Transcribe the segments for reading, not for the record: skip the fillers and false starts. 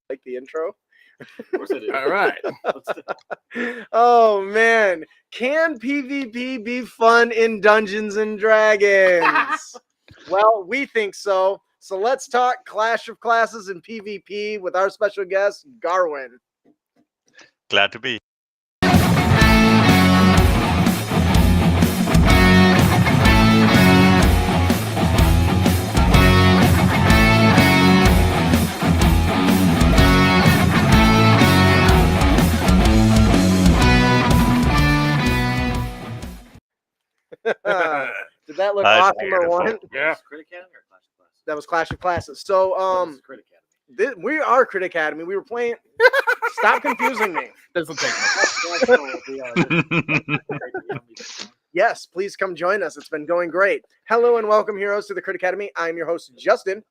Like the intro. Of course I do. All right. Oh man, can PvP be fun in Dungeons and Dragons? Well, we think so. So let's talk Clash of Classes and PvP with our special guest, Garwin. Glad to be. Did that look That's awesome or beautiful. what? Yeah. Crit Academy or Clash of Clans? That was Clash of Classes. So Crit Academy. we are Crit Academy. We were playing. Stop confusing me. Doesn't take much. Yes, please come join us. It's been going great. Hello and welcome, heroes, to the Crit Academy. I'm your host, Justin.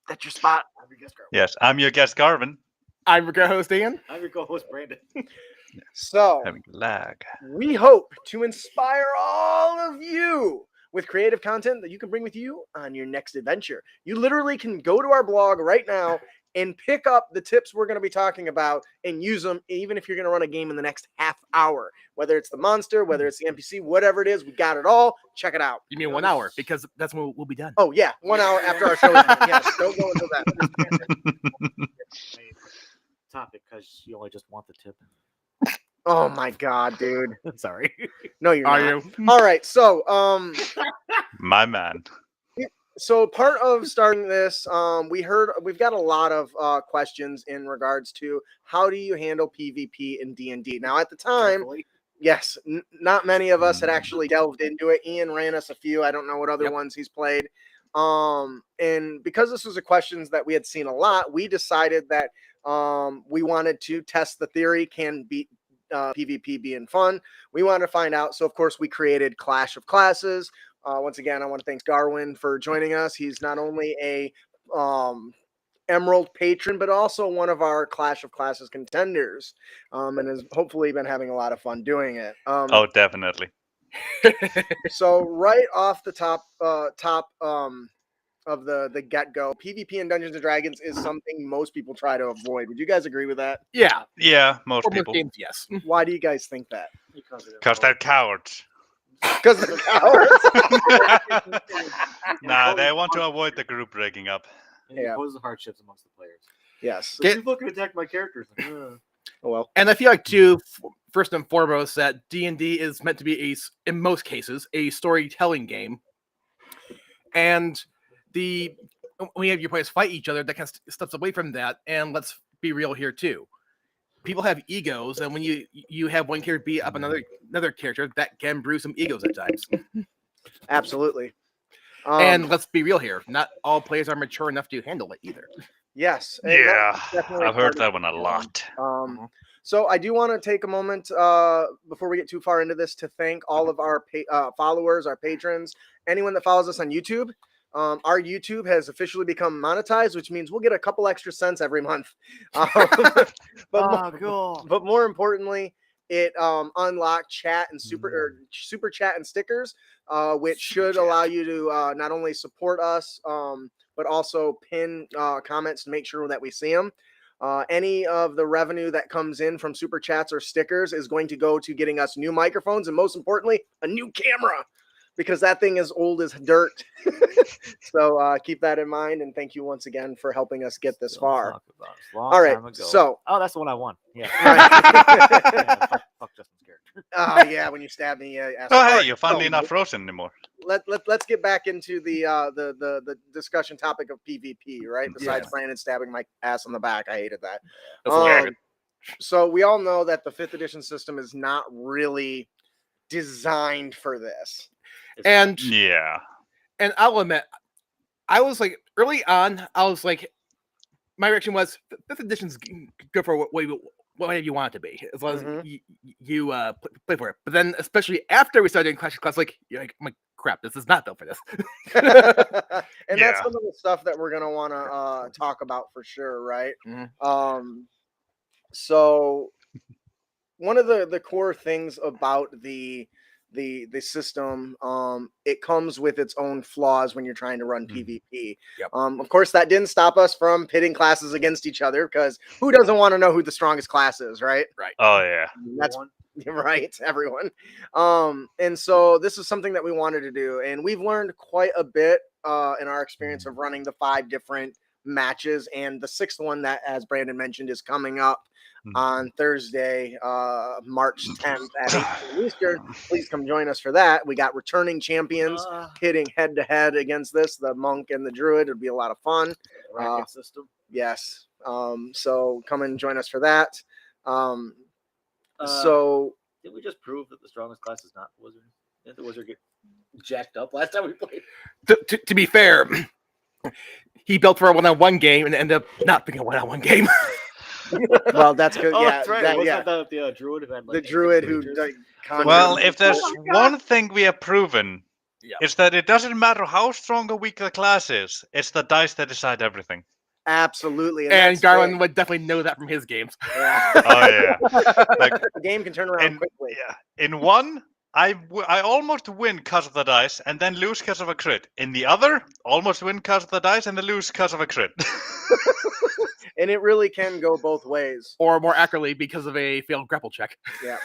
That's your spot. I'm your guest, Garvin. Yes, I'm your guest, Garvin. I'm your co-host, Ian. I'm your co-host, Brandon. So Having lag. we hope to inspire all of you with creative content that you can bring with you on your next adventure. You literally can go to our blog right now and pick up the tips we're going to be talking about and use them, even if you're going to run a game in the next half hour. Whether it's the monster, whether it's the NPC, whatever it is, we got it all. Check it out. You mean 1 hour, because that's when we'll be done. Oh, yeah, 1 hour after our show is done. Yes, don't go until that. Topic, because you only just want the tip. Oh, my God, dude. Sorry. No, you're Are not. you? All right, so My man. So part of starting this, we've got a lot of questions in regards to how do you handle PvP in D&D. Now, at the time, yes, not many of us had actually delved into it. Ian ran us a few. I don't know what other ones he's played. And because this was a questions that we had seen a lot, we decided that we wanted to test the theory, can be PvP being fun. We wanted to find out. So, of course, we created Clash of Classes. Once again, I want to thank Garwin for joining us. He's not only a Emerald patron, but also one of our Clash of Classes contenders, and has hopefully been having a lot of fun doing it. Oh, definitely. So right off the top of the get-go, PvP in Dungeons and Dragons is something most people try to avoid. Would you guys agree with that? Yeah. Yeah, most For most people. games, yes. Why do you guys think that? Because they're cowards. Because they're cowards. Nah, they want to avoid the group breaking up. Yeah. Pose the hardships amongst the players. Yes. So people can attack my characters. Oh, well. And I feel like, too, first and foremost, that D&D is meant to be, in most cases, a storytelling game. And when you have your players fight each other, that kind of steps away from that. And let's be real here, too. People have egos, and when you have one character beat up another character, that can brew some egos at times. Absolutely. And let's be real here. Not all players are mature enough to handle it either. Yes. Yeah, I've heard that one a lot. So I do want to take a moment before we get too far into this to thank all of our followers, our patrons, anyone that follows us on YouTube. Our YouTube has officially become monetized, which means we'll get a couple extra cents every month. But more importantly, it unlocked chat and super chat and stickers, which should allow you to not only support us, but also pin comments to make sure that we see them. Any of the revenue that comes in from super chats or stickers is going to go to getting us new microphones and, most importantly, a new camera, because that thing is old as dirt. So keep that in mind, and thank you once again for helping us get this far. All right, so that's the one I won. Yeah. Right. Fuck Justin's character. Oh yeah, when you stabbed me. Oh, hey, you're finally not frozen anymore. Let's get back into the discussion topic of PvP, right? Besides Brandon stabbing my ass on the back, I hated that. So we all know that the 5th edition system is not really designed for this. And yeah, and I'll admit, I was like, early on, I was like, my reaction was 5th edition's good for whatever you want it to be, as long as you play for it. But then, especially after we started doing Clash of Clans, you're like, my crap, this is not built for this. And that's some of the stuff that we're gonna want to talk about for sure, right? So one of the core things about the the system, it comes with its own flaws when you're trying to run PvP. Yep. Of course, that didn't stop us from pitting classes against each other, because who doesn't want to know who the strongest class is, right? Oh yeah. That's right, everyone. And so this is something that we wanted to do, and we've learned quite a bit in our experience of running the 5 different matches, and the 6th one that, as Brandon mentioned, is coming up on Thursday, March 10th at 8 p.m. Eastern. Please come join us for that. We got returning champions hitting head to head against this, the monk and the druid. It'll be a lot of fun. Racket system. Yes. So come and join us for that. So did we just prove that the strongest class is not the wizard? Didn't the wizard get jacked up last time we played? To be fair, he built for a one-on-one game and ended up not being a one-on-one game. well, that's good. Oh, Yeah, that's right. that, Wasn't yeah. the druid who had, like, The druid who creatures? Well, conjured- if there's one thing we have proven, Yeah. it's that it doesn't matter how strong or weak the class is. It's the dice that decide everything. absolutely, And that's Garland it. would definitely know that from his games. Yeah. Oh yeah. Like, the game can turn around quickly. yeah. In one, I almost win because of the dice and then lose because of a crit. In the other, almost win because of the dice and then lose because of a crit. And it really can go both ways. Or more accurately, because of a failed grapple check. Yeah.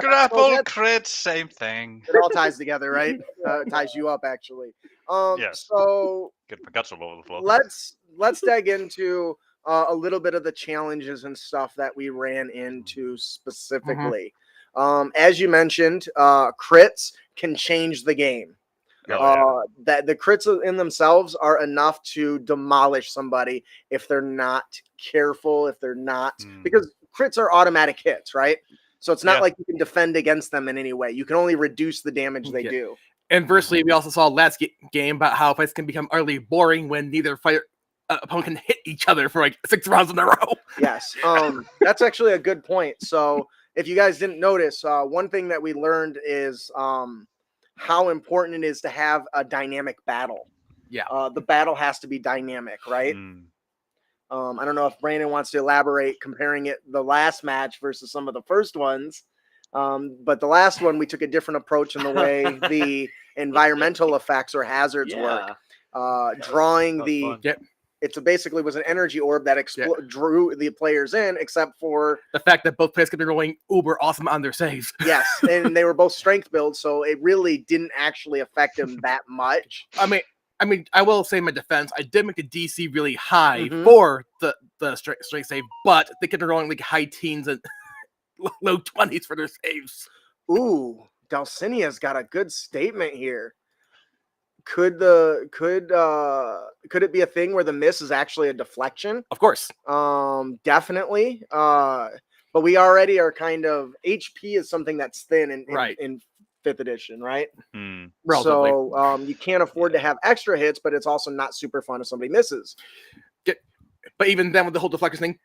Grapple, that's- crit, same thing. It all ties together, right? It ties you up, actually. Yes. So Get my guts all over the floor. let's dig into a little bit of the challenges and stuff that we ran into specifically. As you mentioned, crits can change the game. That the crits in themselves are enough to demolish somebody if they're not careful, if they're not, because crits are automatic hits, right? So it's not like you can defend against them in any way. You can only reduce the damage they do. Inversely, we also saw last game about how fights can become utterly boring when neither opponent can hit each other for like 6 rounds in a row. Yes, that's actually a good point. So if you guys didn't notice, one thing that we learned is how important it is to have a dynamic battle. Yeah. The battle has to be dynamic, right? I don't know if Brandon wants to elaborate comparing it the last match versus some of the first ones. But the last one, we took a different approach in the way the environmental effects or hazards work. Drawing it basically was an energy orb that drew the players in, except for the fact that both players could be rolling uber awesome on their saves. Yes, and they were both strength builds, so it really didn't actually affect them that much. I mean, I will say in my defense, I did make the DC really high for the strength save, but they could be rolling like high teens and low 20s for their saves. Ooh, Dulcinia's got a good statement here. Could it be a thing where the miss is actually a deflection? Of course. Definitely. But we already are kind of HP is something that's thin in 5th edition, right? Relatively. So you can't afford to have extra hits, but it's also not super fun if somebody misses. But even then with the whole deflection thing,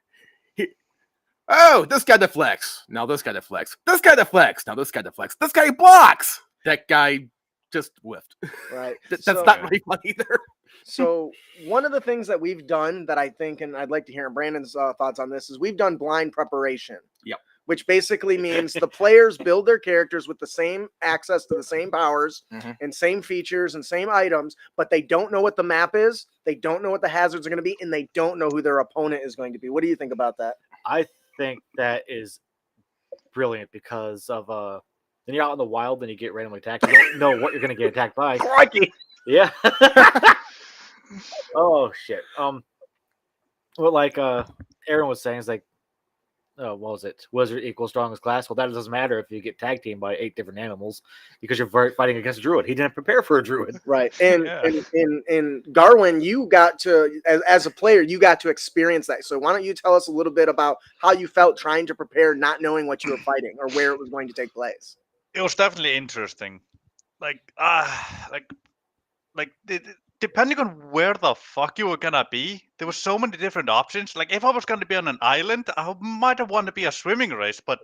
oh, this guy deflects. Now this guy deflects. This guy deflects. Now this guy deflects. This guy blocks. That guy just whiffed. Right. That's not really fun either. So one of the things that we've done that I think, and I'd like to hear Brandon's thoughts on this, is we've done blind preparation. Yep. Which basically means the players build their characters with the same access to the same powers and same features and same items, but they don't know what the map is, they don't know what the hazards are going to be, and they don't know who their opponent is going to be. What do you think about that? I think that is brilliant because of then you're out in the wild and you get randomly attacked. You don't know what you're going to get attacked by. Crikey. Yeah. Oh shit. What like Aaron was saying is like, what was it? Wizard equals strongest class. Well, that doesn't matter if you get tag teamed by 8 different animals because you're fighting against a druid. He didn't prepare for a druid. Right. And in Garwin, you got to, as a player, you got to experience that. So why don't you tell us a little bit about how you felt trying to prepare, not knowing what you were fighting or where it was going to take place? It was definitely interesting. Depending on where the fuck you were gonna be, there were so many different options. Like if I was gonna be on an island, I might have wanted to be a swimming race, but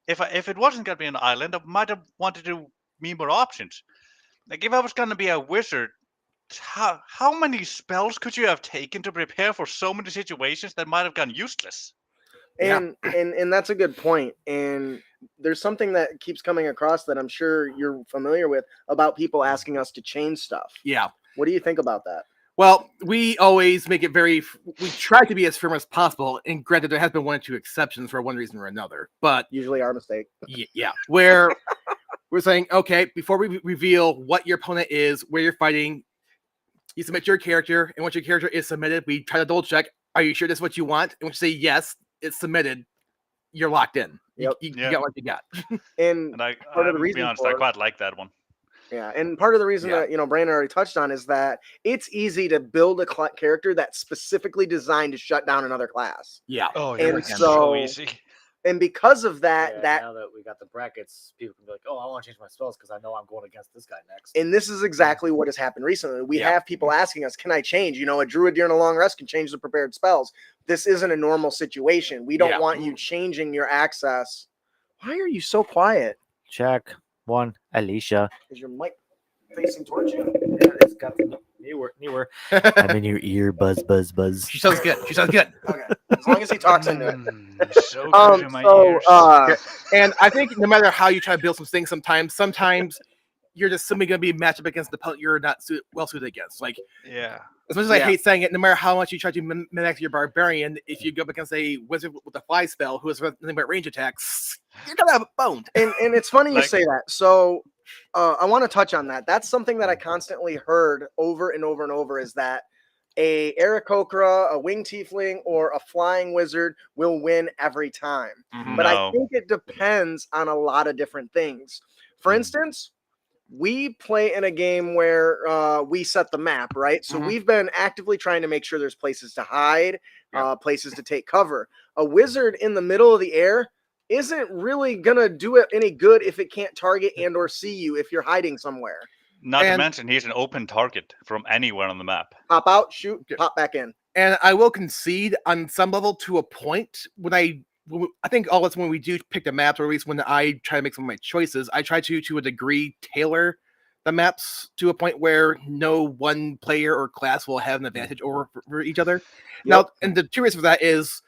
if it wasn't gonna be an island, I might have wanted to be more options. Like if I was gonna be a wizard, how many spells could you have taken to prepare for so many situations that might have gone useless? And that's a good point. And there's something that keeps coming across that I'm sure you're familiar with about people asking us to change stuff. Yeah. What do you think about that? Well, we always make it we try to be as firm as possible, and granted, there has been one or two exceptions for one reason or another, but Usually our mistake. yeah, where we're saying, okay, before we reveal what your opponent is, where you're fighting, you submit your character, and once your character is submitted, we try to double check, are you sure this is what you want? And once you say yes, it's submitted, you're locked in. Yep. You got what you got. And And part of the to reason be honest, for I it- quite like that one. Yeah, and part of the reason that Brandon already touched on is that it's easy to build a character that's specifically designed to shut down another class. Yeah. Oh, And yeah, so- easy. And because of that, Yeah, now that we got the brackets, people can be like, "Oh, I want to change my spells because I know I'm going against this guy next." and this is exactly what has happened recently. We Yeah. have people asking us, "Can I change?" You know, a druid during a long rest can change the prepared spells. This isn't a normal situation. We don't Yeah. want you changing your access. Why are you so quiet? Check one, Alicia. Is your mic facing towards you? Yeah, it's got the newer. I'm in your ear, buzz. She sounds good. She sounds good. Okay, as long as he talks into it. So good in my ears. And I think no matter how you try to build some things, sometimes you're just simply going to be matched up against the opponent you're not well suited against. Like, Yeah. as much as I Yeah. hate saying it, no matter how much you try to mimic your barbarian, if you go up against a wizard with a fly spell who has nothing but range attacks, you're gonna have it boned. And it's funny you Like- say that. So I want to touch on that. That's something that I constantly heard over and over and over is that a Aarakocra, a winged tiefling, or a flying wizard will win every time. But I No. think it depends on a lot of different things. For instance, we play in a game where we set the map, right? So Mhm. we've been actively trying to make sure there's places to hide, Yeah. places to take cover. A wizard in the middle of the air isn't really gonna do it any good if it can't target and or see you if you're hiding somewhere. Not to And- mention, he's an open target from anywhere on the map. Pop out, shoot, Yeah. pop back in. And I will concede on some level to a point when I think all it's when we do pick the maps, or at least when I try to make some of my choices, I try to a degree tailor the maps to a point where no one player or class will have an advantage over for each other. Now, and the two reasons for that is,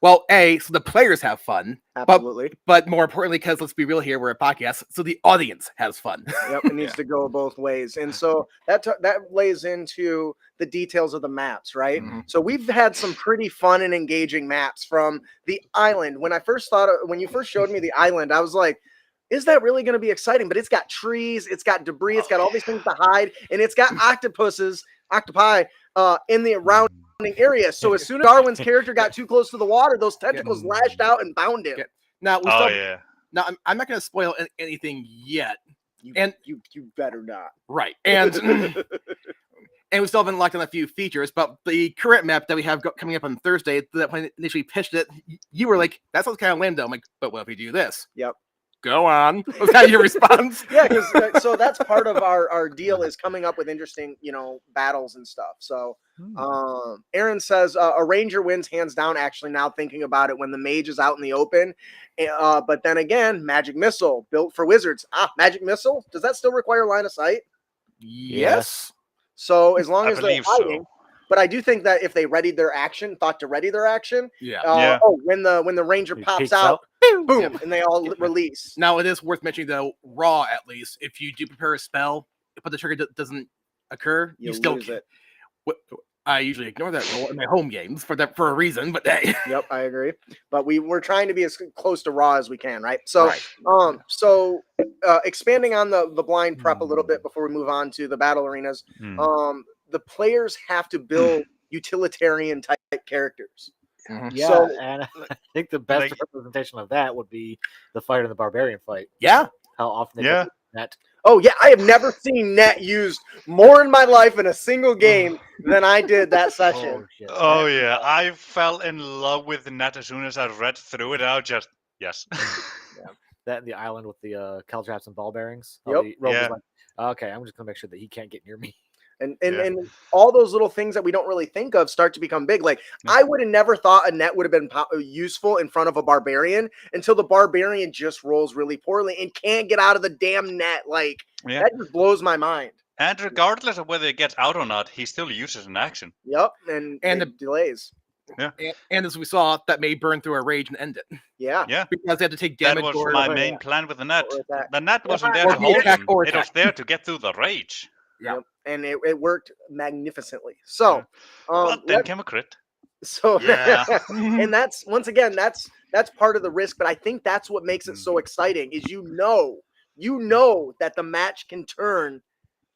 well, so the players have fun, Absolutely. but more importantly, because let's be real here, we're a podcast, so the audience has fun. Yep, it needs to go both ways. And so that lays into the details of the maps, right? Mhm. So we've had some pretty fun and engaging maps from the island. When you first showed me the island, I was like, is that really going to be exciting? But it's got trees, it's got debris, it's got all these things to hide, and it's got octopi in the surrounding area. So as soon as Darwin's character got too close to the water, those tentacles lashed out and bound him. Yeah. Now, we Oh, still, yeah. now I'm not going to spoil anything yet. You, And- you better not. Right. And and we still haven't locked on a few features, but the current map that we have coming up on Thursday, that when I initially pitched it, you were like, that sounds kind of lame though. I'm like, but what if we do this? Yep. Go on. What's kind of your response? Yeah, because so that's part of our deal is coming up with interesting, battles and stuff. So Aaron says a ranger wins hands down. Actually, now thinking about it, when the mage is out in the open, but then again, magic missile built for wizards. Magic missile, does that still require line of sight? Yes. So as long I as they're believe hiding, so. but I do think that if they thought to ready their action, Yeah. Yeah. when the ranger He pops peeks out, boom, Yep. and they all release. Now, it is worth mentioning, though, raw at least, if you do prepare a spell, but the trigger doesn't occur, you You still lose it. I usually ignore that rule in my home games for a reason, but hey. Yep, I agree. But we're trying to be as close to raw as we can, right? So, Right. expanding on the blind prep a little bit before we move on to the battle arenas. Hmm. The players have to build utilitarian type characters. Mhm. Yeah, So- and I think the best Like- representation of that would be the fighter and the barbarian fight. Yeah. How often they Yeah. get that. Oh yeah, I have never seen net used more in my life in a single game than I did that session. Oh, shit. Oh, yeah. I fell in love with the net as soon as I read through it. I was just, yes. That and the island with the caltraps and ball bearings. Yep. The rogue was Yeah. like, okay, I'm just gonna make sure that he can't get near me. And Yeah. all those little things that we don't really think of start to become big. Like I would have never thought a net would have been useful in front of a barbarian until the barbarian just rolls really poorly and can't get out of the damn net. Like Yeah. that just blows my mind. And regardless of whether it gets out or not, he still uses an action. Yep, and And it delays. And as we saw, that may burn through a rage and end it. Yeah. Yeah. Because they have to take That damage. was my main plan with the net. Or attack. The net wasn't there Or to be hold attack him. or It was attack. there to get through the rage. Yeah. Yep. And it worked magnificently. So, But then came a crit. so Yeah. and that's once again that's part of the risk, but I think that's what makes it so exciting is you know that the match can turn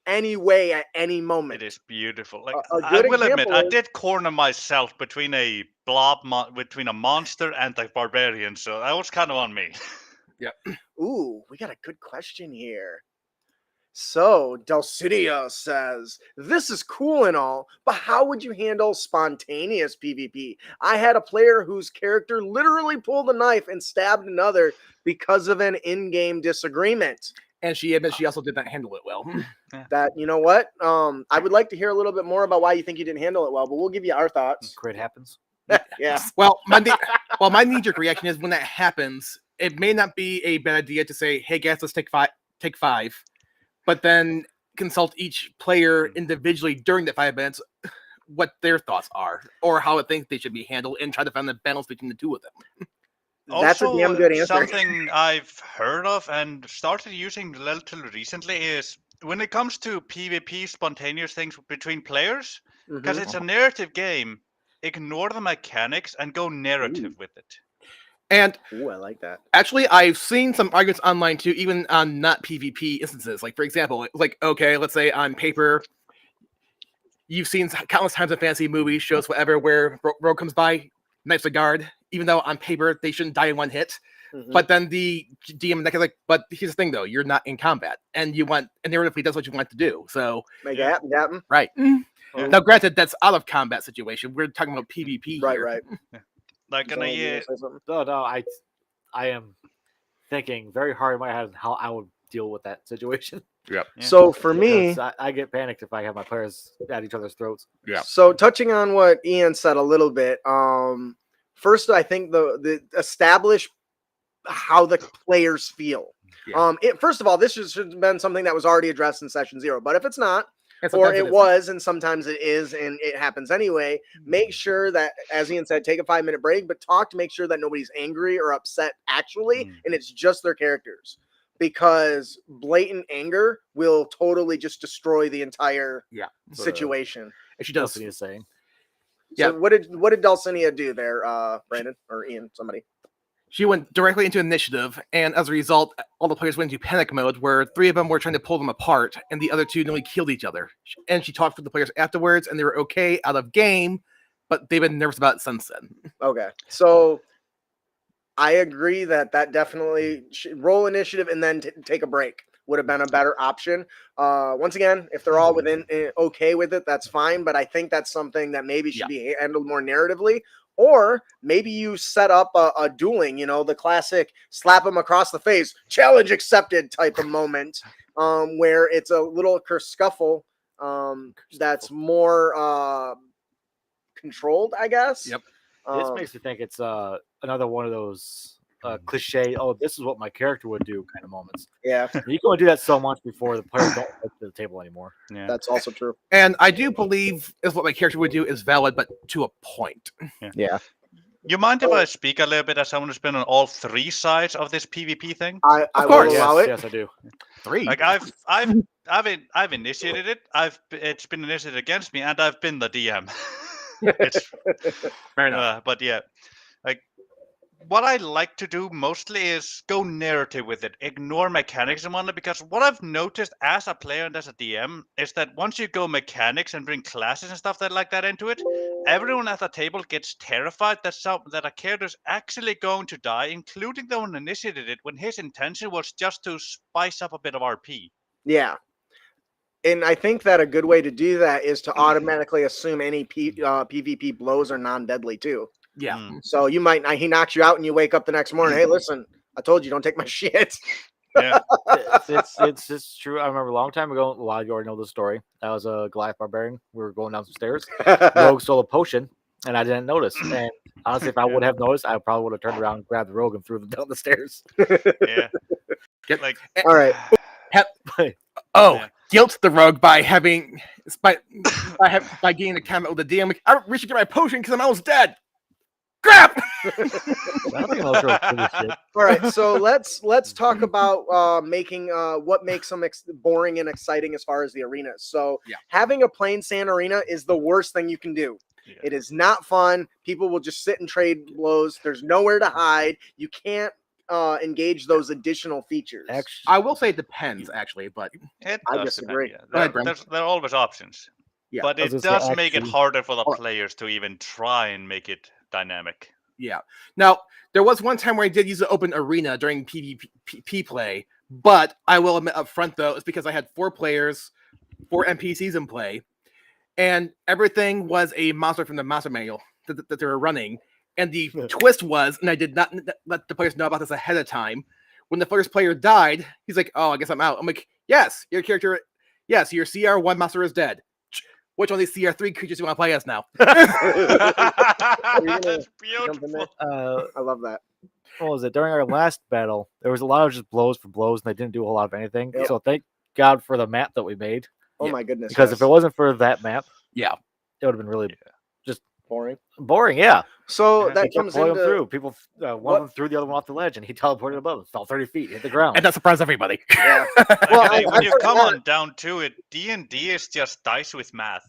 any way at any moment. It is beautiful. Like A I good will admit, example I is- did corner myself between a between a monster and a barbarian, so that was kind of on me. Ooh, we got a good question here. So, Dulcinea says, this is cool and all, but how would you handle spontaneous PvP? I had a player whose character literally pulled a knife and stabbed another because of an in-game disagreement. And she admits she also did not handle it well. That, you know what? I would like to hear a little bit more about why you think you didn't handle it well, but we'll give you our thoughts. Crit happens. Yeah. Well, my knee-jerk reaction is when that happens, it may not be a bad idea to say, "Hey guys, let's take five," but then consult each player individually during the 5 minutes what their thoughts are or how it thinks they should be handled, and try to find the balance between the two of them. That's a damn good answer. Something I've heard of and started using relatively recently is when it comes to PvP spontaneous things between players, because Mhm. it's a narrative game, ignore the mechanics and go narrative with it. And Ooh, I like that. actually, I've seen some arguments online too, even on not PvP instances. Like, for example, like, okay, let's say on paper, you've seen countless times in fantasy movies, shows, whatever, where rogue comes by, knifes a guard, even though on paper they shouldn't die in one hit. Mhm. But then the DM is like, but here's the thing though, you're not in combat, and narratively does what you want to do. So Make it happen. right. Yeah. Now, granted, that's out of combat situation. We're talking about PvP Right, here. right. Like in So, a you year, wanna say something? No, I am thinking very hard in my head how I would deal with that situation. Yep. Yeah. So for me, Because I get panicked if I have my players at each other's throats. Yeah. so touching on what Ian said a little bit, first I think the establish how the players feel. Yeah. First of all, this should have been something that was already addressed in session 0, but if it's not, And or sometimes it isn't. was, and sometimes it is, and it happens anyway, make sure that, as Ian said, take a 5-minute break, but talk to make sure that nobody's angry or upset actually, and it's just their characters. Because blatant anger will totally just destroy the entire situation. And she That's does. what he's saying. So what did Dulcinea do there, Brandon or Ian? Somebody. She went directly into initiative, and as a result, all the players went into panic mode, where 3 of them were trying to pull them apart, and the other 2 nearly killed each other. And she talked with the players afterwards, and they were okay out of game, but they've been nervous about it since then. Okay, so I agree that definitely roll initiative and then take a break would have been a better option. Once again, if they're all within okay with it, that's fine. But I think that's something that maybe should be handled more narratively. Or maybe you set up a dueling, the classic slap them across the face, challenge accepted type of moment, where it's a little scuffle that's more controlled, I guess. Yep. This makes me think it's another one of those cliche, oh, this is what my character would do kind of moments. Yeah, You can only do that so much before the players don't get to the table anymore. yeah. that's also true. And I do believe is what my character would do is valid, but to a point. Yeah. You mind if I speak a little bit as someone who's been on all 3 sides of this PvP thing? I course. will allow it. Yes, I do. 3. Like I've initiated it. It's been initiated against me, and I've been the DM. It's Fair enough. but yeah, like what I like to do mostly is go narrative with it, ignore mechanics and whatnot. Because what I've noticed as a player and as a DM is that once you go mechanics and bring classes and stuff like that into it, everyone at the table gets terrified that a character is actually going to die, including the one who initiated it, when his intention was just to spice up a bit of RP. Yeah. And I think that a good way to do that is to automatically assume any PvP blows are non-deadly too. Yeah. So he knocks you out and you wake up the next morning. Hey, listen, I told you don't take my shit. Yeah. It's just true. I remember a long time ago, a lot of you already know the story. That was a Goliath barbarian. We were going down some stairs. Rogue stole a potion, and I didn't notice. And honestly, if I would have noticed, I probably would have turned around, grabbed the rogue, and threw them down the stairs. Yeah. Like All right. Oh, guilt the rogue by having by getting a comment with the DM. Like, we should get my potion because I'm almost dead. Crap! I don't think most girls give a shit. All right, so let's talk about making what makes them boring and exciting as far as the arenas. So Yeah. having a plain sand arena is the worst thing you can do. Yeah. It is not fun. People will just sit and trade blows. There's nowhere to hide. You can't engage those additional features. Actually, I will say it depends, actually, but It I does disagree. depend. Go ahead, Bren. There are always options. Yeah, But I was it gonna say, does make it actually- harder for the Oh. players to even try and make it dynamic. yeah. Now, there was one time where I did use the open arena during PvP play, but I will admit up front, though, it's because I had 4 players, 4 NPCs in play, and everything was a monster from the monster manual that they were running. And the twist was, and I did not let the players know about this ahead of time, when the first player died, he's like, oh, I guess I'm out. I'm like, yes, your CR1 monster is dead. Which one of these CR3 creatures do you want to play as now? That's beautiful. I love that. what was it? During our last battle, there was a lot of just blows for blows, and they didn't do a whole lot of anything. Yep. So thank God for the map that we made, Oh Yeah. my goodness. because if it wasn't for that map, Yeah. it would have been really boring. boring. Yeah, So Yeah. that he kept comes blowing into through. People, one of them threw the other one off the ledge, and he teleported above, fell 30 feet, hit the ground. And that surprised everybody. yeah. Like, Well, when I've you heard come that. on down to it, D&D is just dice with math.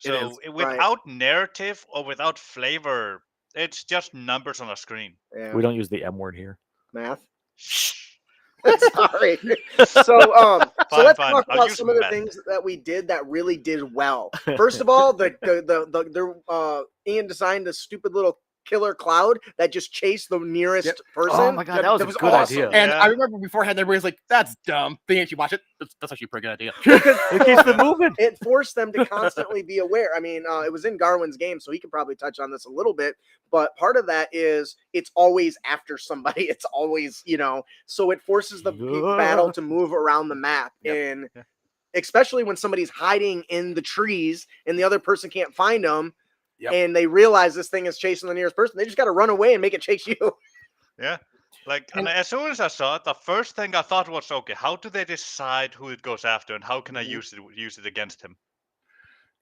It So without narrative or without flavor, it's just numbers on a screen. Yeah. We don't use the M word here. Math. Shh. Sorry. So let's Fine. talk I'll about use some of the meth. things that we did that really did well. First of all, Ian designed this stupid little killer cloud that just chased the nearest Yep. person. Oh my God, that was a good awesome. idea. And Yeah. I remember beforehand, everybody's like, that's dumb. They actually watch it. That's actually a pretty good idea. It keeps them moving. It forced them to constantly be aware. I mean, it was in Garwin's game, so he could probably touch on this a little bit. But part of that is it's always after somebody. It's always, so it forces the battle to move around the map. Yep. And Yeah. especially when somebody's hiding in the trees and the other person can't find them, Yep. and they realize this thing is chasing the nearest person, they just got to run away and make it chase you. Yeah. And as soon as I saw it, the first thing I thought was, okay, how do they decide who it goes after, and how can I use it against him?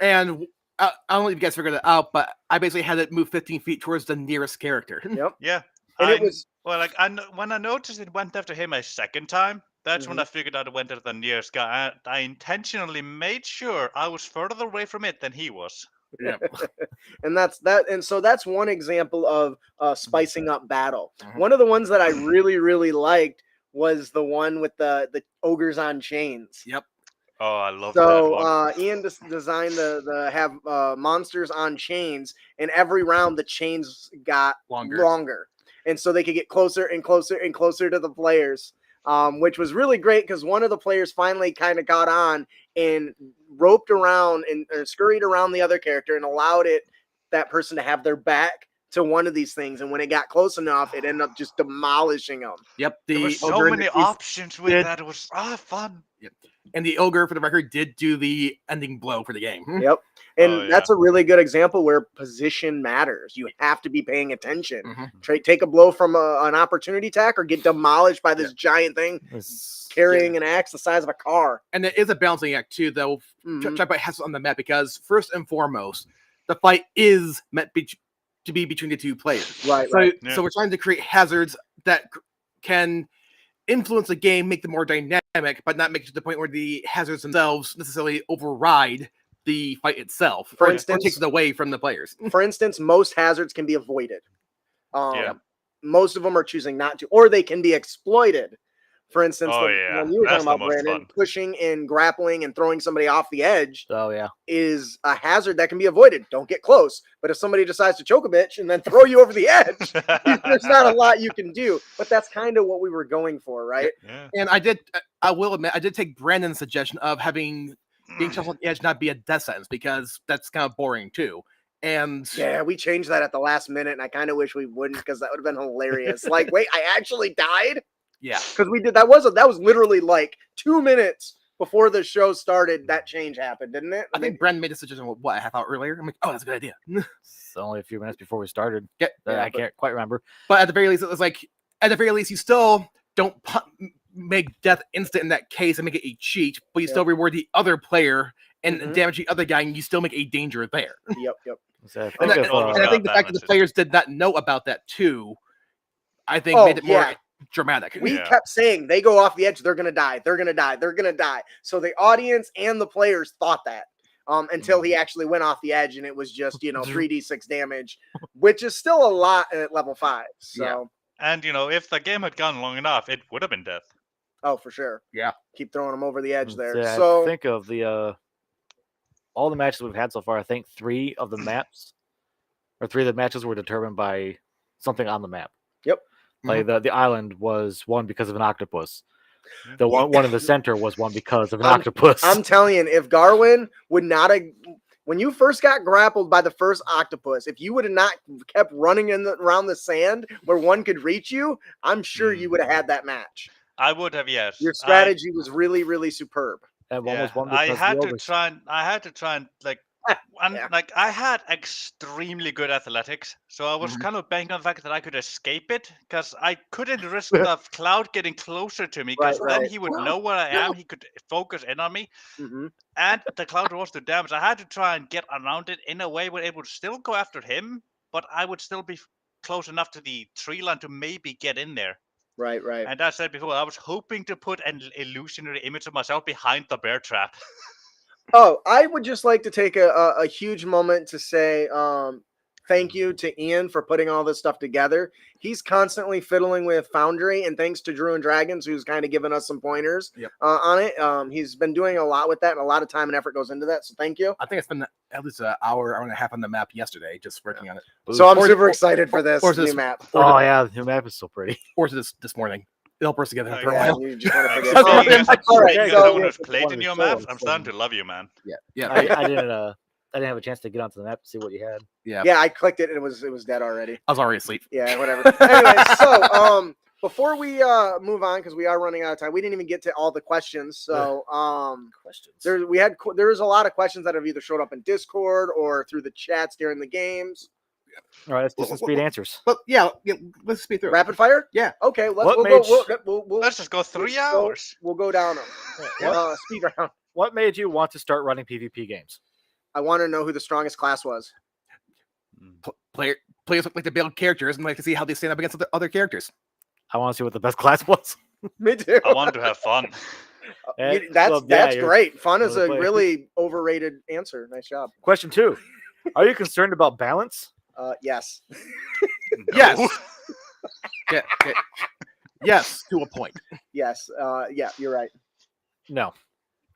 And I don't know if you guys figured it out, but I basically had it move 15 feet towards the nearest character. Yep. Yeah. And it was when I noticed it went after him a second time, that's when I figured out it went after the nearest guy. I intentionally made sure I was further away from it than he was. Yeah. and that's that. And so that's one example of spicing up battle. Mhm. One of the ones that I really, really liked was the one with the ogres on chains. Yep. Oh, I love that So one. Ian designed the have monsters on chains, and every round the chains got longer, and so they could get closer and closer and closer to the players, which was really great because one of the players finally kind of got on and roped around and scurried around the other character and allowed that person to have their back to one of these things, and when it got close enough, it ended up just demolishing them. Yep. There were so many options with that. It was fun. Yep. And the ogre, for the record, did do the ending blow for the game. Yep. And Oh, yeah. that's a really good example where position matters. You have to be paying attention. Mhm. Take a blow from an opportunity attack or get demolished by this giant thing carrying an axe the size of a car. And it is a balancing act, too, though. Mhm. Try to has on the map because, first and foremost, the fight is meant to be between the two players. Right, So, right. Yeah. so we're trying to create hazards that can influence the game, make them more dynamic, but not make it to the point where the hazards themselves necessarily override the fight itself, For or instance- takes it away from the players. For instance, most hazards can be avoided. Yeah. Most of them are choosing not to, or they can be exploited. For instance, Oh, the yeah. one you were That's talking the about, most Brandon, fun. pushing and grappling and throwing somebody off the edge Oh yeah. is a hazard that can be avoided. Don't get close. But if somebody decides to choke a bitch and then throw you over the edge, there's not a lot you can do. But that's kind of what we were going for, right? Yeah. And I will admit, I did take Brandon's suggestion of having being shot on the edge not be a death sentence because that's kind of boring too. And Yeah, we changed that at the last minute, and I kind of wish we wouldn't because that would have been hilarious. Like, wait, I actually died? yeah, Because we did that was literally like 2 minutes before the show started. That change happened, didn't it? I think Brandon made a suggestion a half hour earlier. I'm like, oh, that's a good idea. It's only a few minutes before we started. Yeah, I can't quite remember. But at the very least, it was like, at the very least, you still don't make death instant in that case and make it a cheat, but you still reward the other player and Mhm. damage the other guy, and you still make a danger there. Yep. So I And, think I- of, and I think the fact that the damages. players did not know about that too, I think Oh, made it more yeah. dramatic. We Yeah. kept saying they go off the edge, they're gonna die, they're gonna die, they're gonna die. So the audience and the players thought that until he actually went off the edge, and it was just 3d6 damage, which is still a lot at level 5. So Yeah. And if the game had gone long enough, it would have been death. oh, for sure. Yeah. Keep throwing them over the edge there. I So think of the all the matches we've had so far. I think 3 of the matches were determined by something on the map. Yep. Like the island was won because of an octopus. The one in the center was won because of an octopus. I'm telling you, if Garwin would not have, when you first got grappled by the first octopus, if you would have not kept running around the sand where one could reach you, I'm sure you would have had that match. I would have, yes. Your strategy was really, really superb. And one was won I because had the to other- try and like I had extremely good athletics, so I was kind of banking on the fact that I could escape it, because I couldn't risk the cloud getting closer to me, because Right. then he would know where I am. He could focus in on me, Mhm. and the cloud was to damage. I had to try and get around it in a way where it would still go after him, but I would still be close enough to the tree line to maybe get in there. Right. And as I said before, I was hoping to put an illusionary image of myself behind the bear trap. Oh, I would just like to take a huge moment to say thank you to Ian for putting all this stuff together. He's constantly fiddling with Foundry, and thanks to Drew and Dragons, who's kind of given us some pointers on it. He's been doing a lot with that, and a lot of time and effort goes into that. So thank you. I think I spent at least an hour and a half on the map yesterday just working on it. So I'm Or- super or- excited for this or new this- map. Oh yeah, the new map is so pretty. Or this morning. It helped us together for a Yeah, while. you just want to Like, forget. Sorry, seeing as, All right, seeing as so- someone who's Yeah, played one in of your the maps, shows, I'm starting to love you, man. Yeah. I didn't have a chance to get onto the map to see what you had. Yeah, I clicked it and it was dead already. I was already asleep. Yeah, whatever. Anyway, so before we move on, because we are running out of time, we didn't even get to all the questions. So Questions. there was a lot of questions that have either showed up in Discord or through the chats during the games. All right, let's do some speed answers. But yeah, let's speed through. Rapid fire? Yeah. Okay, What we'll made go. We'll Let's just go 3 go- hours. We'll go down them. Speed round. What made you want to start running PvP games? I want to know who the strongest class was. Players look like to build characters and like to see how they stand up against other characters. I want to see what the best class was. Me too. I wanted to have fun. That's great. Fun is you're a the player. really overrated answer. Nice job. Question 2: Are you concerned about balance? Yes. Yes. No. Yeah. Yes, to a point. Yes. Yeah, you're right. No.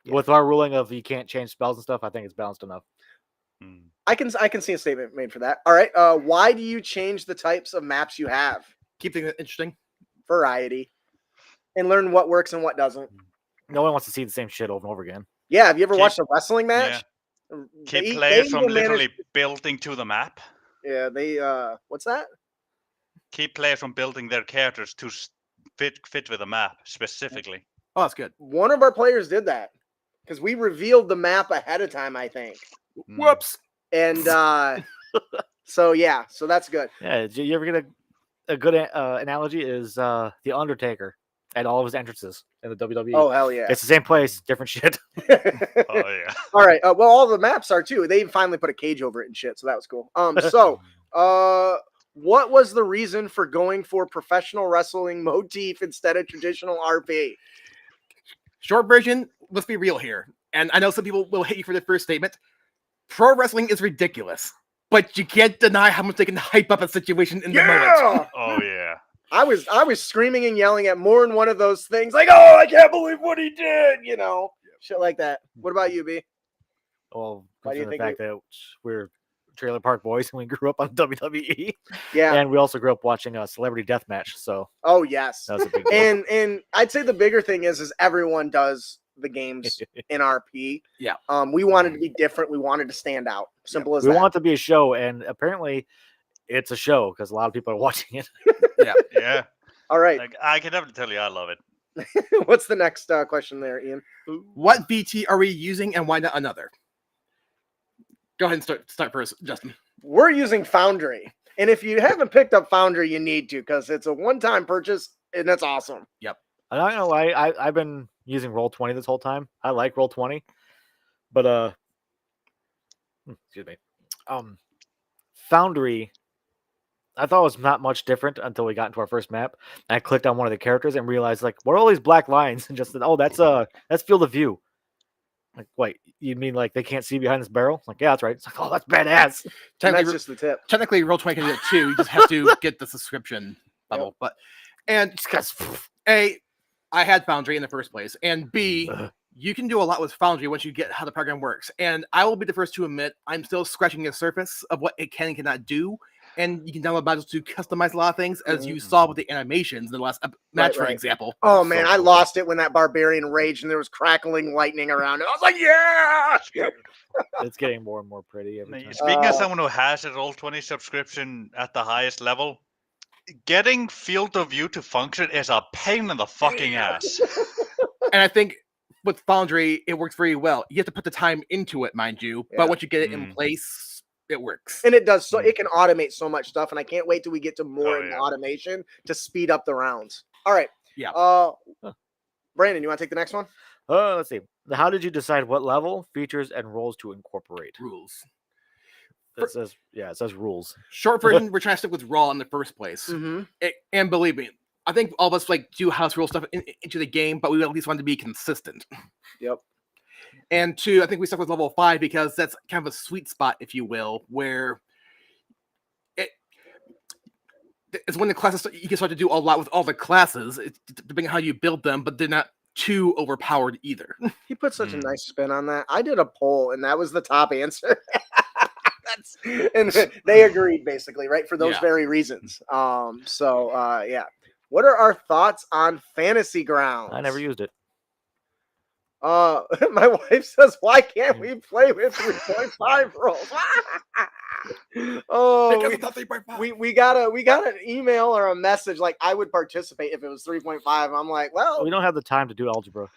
With our ruling of you can't change spells and stuff, I think it's balanced enough. Hmm. I can see a statement made for that. All right. Why do you change the types of maps you have? Keep things interesting. Variety. And learn what works and what doesn't. No one wants to see the same shit over and over again. Yeah. Have you ever Keep- watched a wrestling match? Keep players from will manage- literally building to the map. Yeah. They. What's that? Keep players from building their characters to fit with the map specifically. Oh, that's good. One of our players did that because we revealed the map ahead of time, I think. Mm. Whoops. And so yeah, so that's good. Yeah, did you ever get a good analogy? Is the Undertaker at all of his entrances in the WWE? Oh hell yeah! It's the same place, different shit. Oh yeah. All right. Well, all the maps are too. They finally put a cage over it and shit, so that was cool. What was the reason for going for professional wrestling motif instead of traditional RP? Short version, let's be real here. And I know some people will hate you for the first statement. Pro wrestling is ridiculous, but you can't deny how much they can hype up a situation in the moment. Oh yeah. I was screaming and yelling at more than one of those things, like, "Oh, I can't believe what he did," shit like that. What about you, B? Well, Why do you considering the think fact that we're trailer park boys and we grew up on WWE, Yeah. and we also grew up watching a Celebrity Deathmatch, so Oh yes. that was a big deal. And I'd say the bigger thing is everyone does the games in RP. Yeah. We wanted to be different. We wanted to stand out. Simple as We that. want it to be a show, and apparently it's a show because a lot of people are watching it. Yeah. All right. Like, I can definitely tell you I love it. What's the next question there, Ian? What VT are we using and why not another? Go ahead and start first, Justin. We're using Foundry. And if you haven't picked up Foundry, you need to, because it's a one-time purchase and that's awesome. I'm not gonna lie, I've been using Roll20 this whole time. I like Roll20, But excuse me. Foundry, I thought it was not much different until we got into our first map. And I clicked on one of the characters and realized, like, what are all these black lines? And just said, oh, that's field of view. Like, wait, you mean like they can't see behind this barrel? Like, yeah, that's right. It's like, oh, that's badass. And Technically, that's just the tip. technically, Roll20 can do it too. You just have to get the subscription level. But and Because A, I had Foundry in the first place, and B, you can do a lot with Foundry once you get how the program works. And I will be the first to admit I'm still scratching the surface of what it can and cannot do. And you can download modules to customize a lot of things, as you saw with the animations in the last match, for right. example. Oh man, I lost it when that barbarian raged and there was crackling lightning around it. I was like, yeah! it's getting more and more pretty every time. Speaking as someone who has a Roll20 subscription at the highest level, getting field of view to function is a pain in the fucking ass. And I think with Foundry, it works very well. You have to put the time into it, mind you, Yeah. but once you get it in place, it works. And it does so it can automate so much stuff, and I can't wait till we get to more Oh, in the yeah. automation to speed up the rounds. All right. Yeah. Brandon, you want to take the next one? Let's see. How did you decide what level, features, and roles to incorporate? Rules. It says rules. Short version, we're trying to stick with Raw in the first place. Mm-hmm. And believe me, I think all of us like do house rule stuff into the game, but we at least want to be consistent. Yep. And two, I think we stuck with level 5 because that's kind of a sweet spot, if you will, where it's when the classes you can start to do a lot with all the classes, depending on how you build them, but they're not too overpowered either. He put such a nice spin on that. I did a poll, and that was the top answer. And they agreed, basically, right, for those very reasons. Yeah. What are our thoughts on Fantasy Grounds? I never used it. My wife says, "Why can't we play with 3.5 rolls?" we got an email or a message like I would participate if it was 3.5. I'm like, well, We don't have the time to do algebra.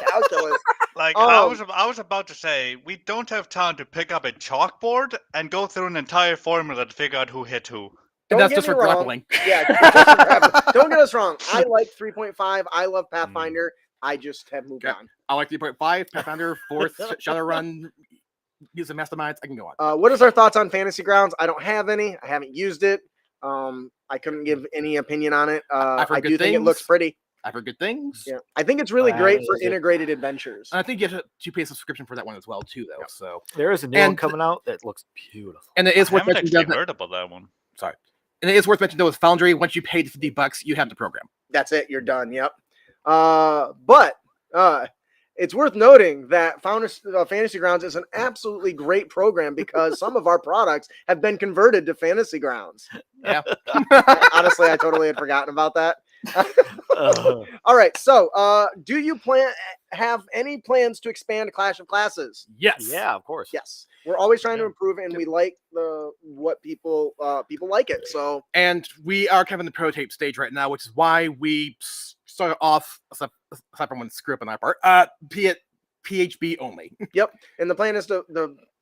calculus. Like I was about to say, we don't have time to pick up a chalkboard and go through an entire formula to figure out who hit who. And that's get just me for wrong. grappling. Yeah, just for grappling. Don't get us wrong. I like 3.5. I love Pathfinder. I just have moved on. I like 3.5, Pathfinder, 4th, Shadowrun, use the Masterminds. I can go on. What is our thoughts on Fantasy Grounds? I don't have any. I haven't used it. I couldn't give any opinion on it. I do think it looks pretty. I've heard good things. Yeah, I think it's really great for integrated adventures. And I think you have to pay a subscription for that one as well, too, though. So there is a new one coming out that looks beautiful. And it is worth mentioning. I haven't actually heard about that one. Sorry. And it is worth mentioning, though, with Foundry, once you pay the $50, you have the program. That's it. You're done. Yep. But it's worth noting that Fantasy Grounds is an absolutely great program because some of our products have been converted to Fantasy Grounds. Yeah. Honestly, I totally had forgotten about that. All right. So, do you have any plans to expand Clash of Classes? Yes. Yeah, of course. Yes. We're always trying to improve it, and we like what people like it. So, and we are kind of in the prototype stage right now, which is why we started off, aside from one screw up on our part, PHB only. Yep. And the plan is to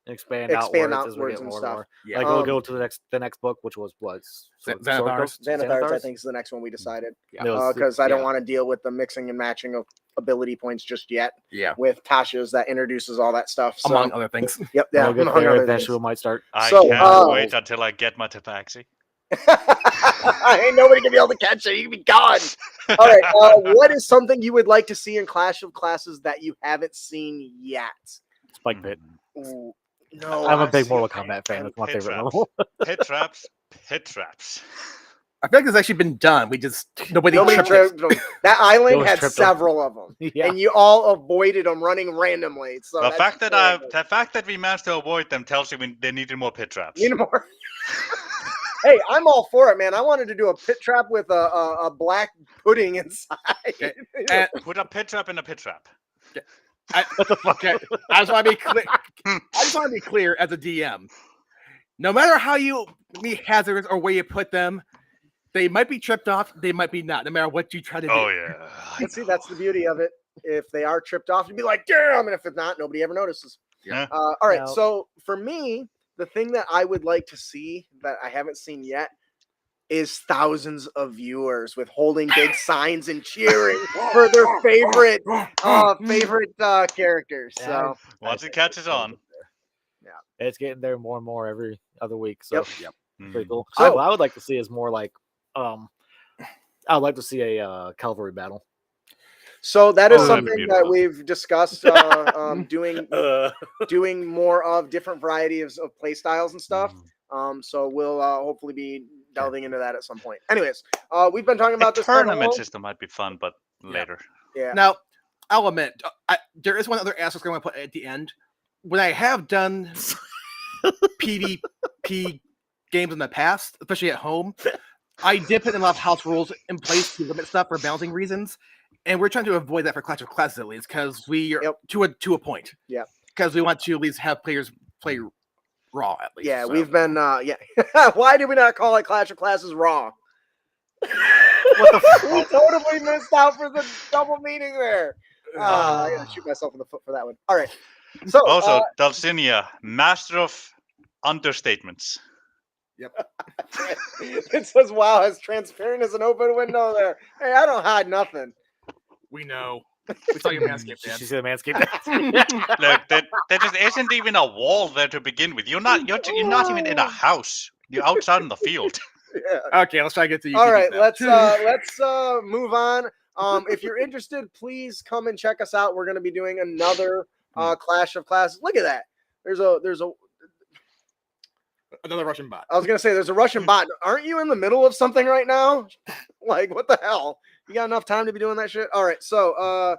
expand outwards as we get and more stuff. and more. Yeah. Like we'll go to the next book, which was what? Xanathar's, I think, is the next one we decided. Yeah. Because I don't want to deal with the mixing and matching of ability points just yet. Yeah. With Tasha's that introduces all that stuff. So, among other things. Yep. Yeah. We'll get there, eventually we might start. I can't wait until I get my tabaxi. Ain't nobody gonna be able to catch it. You can be gone. All right. What is something you would like to see in Clash of Classes that you haven't seen yet? Spike Pit. Ooh, no, I'm a big Mortal Kombat fan. That's my Pit favorite traps. level. Pit traps. Pit traps. I feel like it's actually been done. We just nobody tripped it. That island had tripped several of them, Yeah. and you all avoided them running randomly. So The fact that we managed to avoid them tells you they needed more pit traps. Need more. Hey, I'm all for it, man. I wanted to do a pit trap with a black pudding inside. And Put a pit trap in a pit trap. what the fuck? I just want to be clear. I just want to be clear as a DM. No matter how you meet hazards or where you put them, they might be tripped off. They might be not. No matter what you try to do. Oh yeah. But see, that's the beauty of it. If they are tripped off, you'd be like, damn. And if it's not, nobody ever notices. Yeah. All right. Now- So for me, the thing that I would like to see that I haven't seen yet, is thousands of viewers with holding big signs and cheering for their favorite characters. So Once it catches on. It's getting there more and more every other week. So Yep. pretty cool. So- What I would like to see is more like I would like to see a cavalry battle. So that is Oh, that'd be something that beautiful. we've discussed doing more of different varieties of play styles and stuff. So we'll hopefully be delving into that at some point. Anyways, we've been talking A about this quite a tournament while. system might be fun, but later. Yeah. Now, I'll admit, there is one other aspect I want to put at the end. When I have done PvP games in the past, especially at home, I did put a lot of house rules in place to limit stuff for balancing reasons, and we're trying to avoid that for Clash of Classes at least, because we are to a point. Yeah. Because we want to at least have players play raw at least. Yeah, so. we've been why did we not call it Clash of Classes Raw? What the We totally missed out for the double meaning there. I gotta shoot myself in the foot for that one. All right. So Also, Dalcinia, master of understatements. it says, "Wow, as transparent as an open window." There. Hey, I don't hide nothing. We know. We saw your manscape, Did Dad. you see the manscape? Look, there just isn't even a wall there to begin with. You're not even in a house. You're outside in the field. Yeah. Okay, let's try to get to you. All right, let's move on. If you're interested, please come and check us out. We're going to be doing another Clash of Classes. Look at that. There's a another Russian bot. I was going to say there's a Russian bot. Aren't you in the middle of something right now? Like, what the hell? You got enough time to be doing that shit? All right, so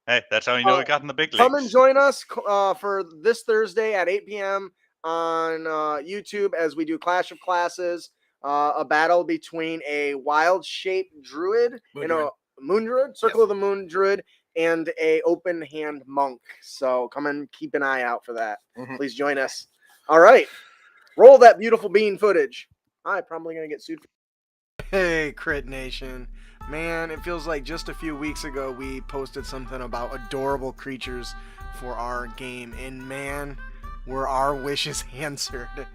Hey, that's how you know we got in the big leagues. come and join us for this Thursday at 8 p.m. on YouTube as we do Clash of Classes, a battle between a wild-shaped druid and a moon druid, Circle of the Moon druid, and a open hand monk. So come and keep an eye out for that. Please join us. All right, roll that beautiful bean footage. I'm probably gonna get sued. Hey, Crit Nation. Man, it feels like just a few weeks ago we posted something about adorable creatures for our game, and man, were our wishes answered.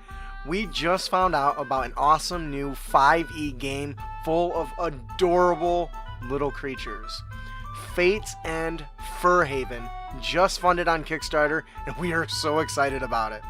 We just found out about an awesome new 5e game full of adorable little creatures. Fates and Furhaven just funded on Kickstarter, and we are so excited about it.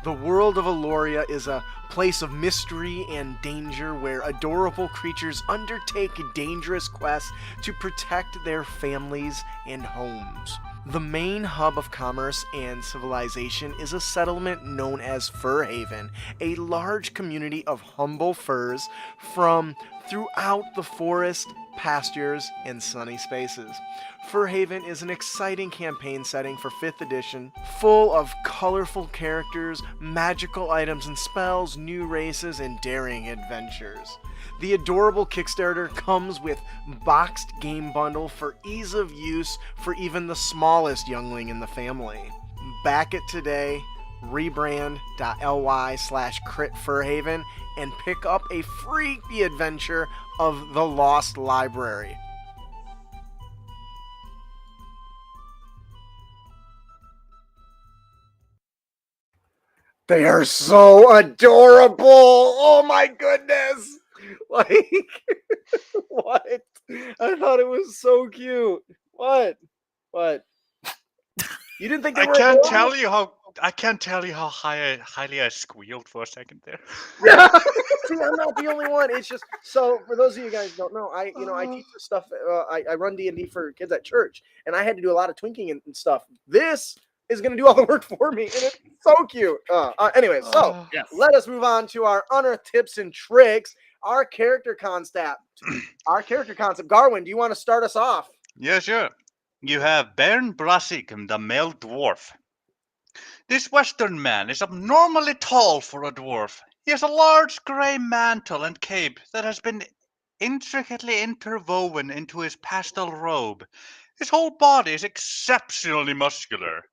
The world of Aloria is a place of mystery and danger where adorable creatures undertake dangerous quests to protect their families and homes. The main hub of commerce and civilization is a settlement known as Furhaven, a large community of humble furs from throughout the forest, pastures, and sunny spaces. Furhaven is an exciting campaign setting for 5th edition, full of colorful characters, magical items and spells, new races, and daring adventures. The adorable Kickstarter comes with boxed game bundle for ease of use for even the smallest youngling in the family. Back it today, rebrand.ly/critfurhaven, and pick up a freaky adventure of the Lost Library. They are so adorable. Oh my goodness. Like, what? I thought it was so cute. What? You didn't think they I were can't adorable? tell you how highly I squealed for a second there. See, I'm not the only one. It's just so for those of you guys who don't know, I teach this stuff. I run D&D for kids at church, and I had to do a lot of twinking and stuff. This is going to do all the work for me, and it's so cute. Anyway, so Yes. let us move on to our unearthed tips and tricks. Our character concept. Garwin, do you want to start us off? Yeah, sure. You have Baron Brassic, the male dwarf. This western man is abnormally tall for a dwarf. He has a large grey mantle and cape that has been intricately interwoven into his pastel robe. His whole body is exceptionally muscular.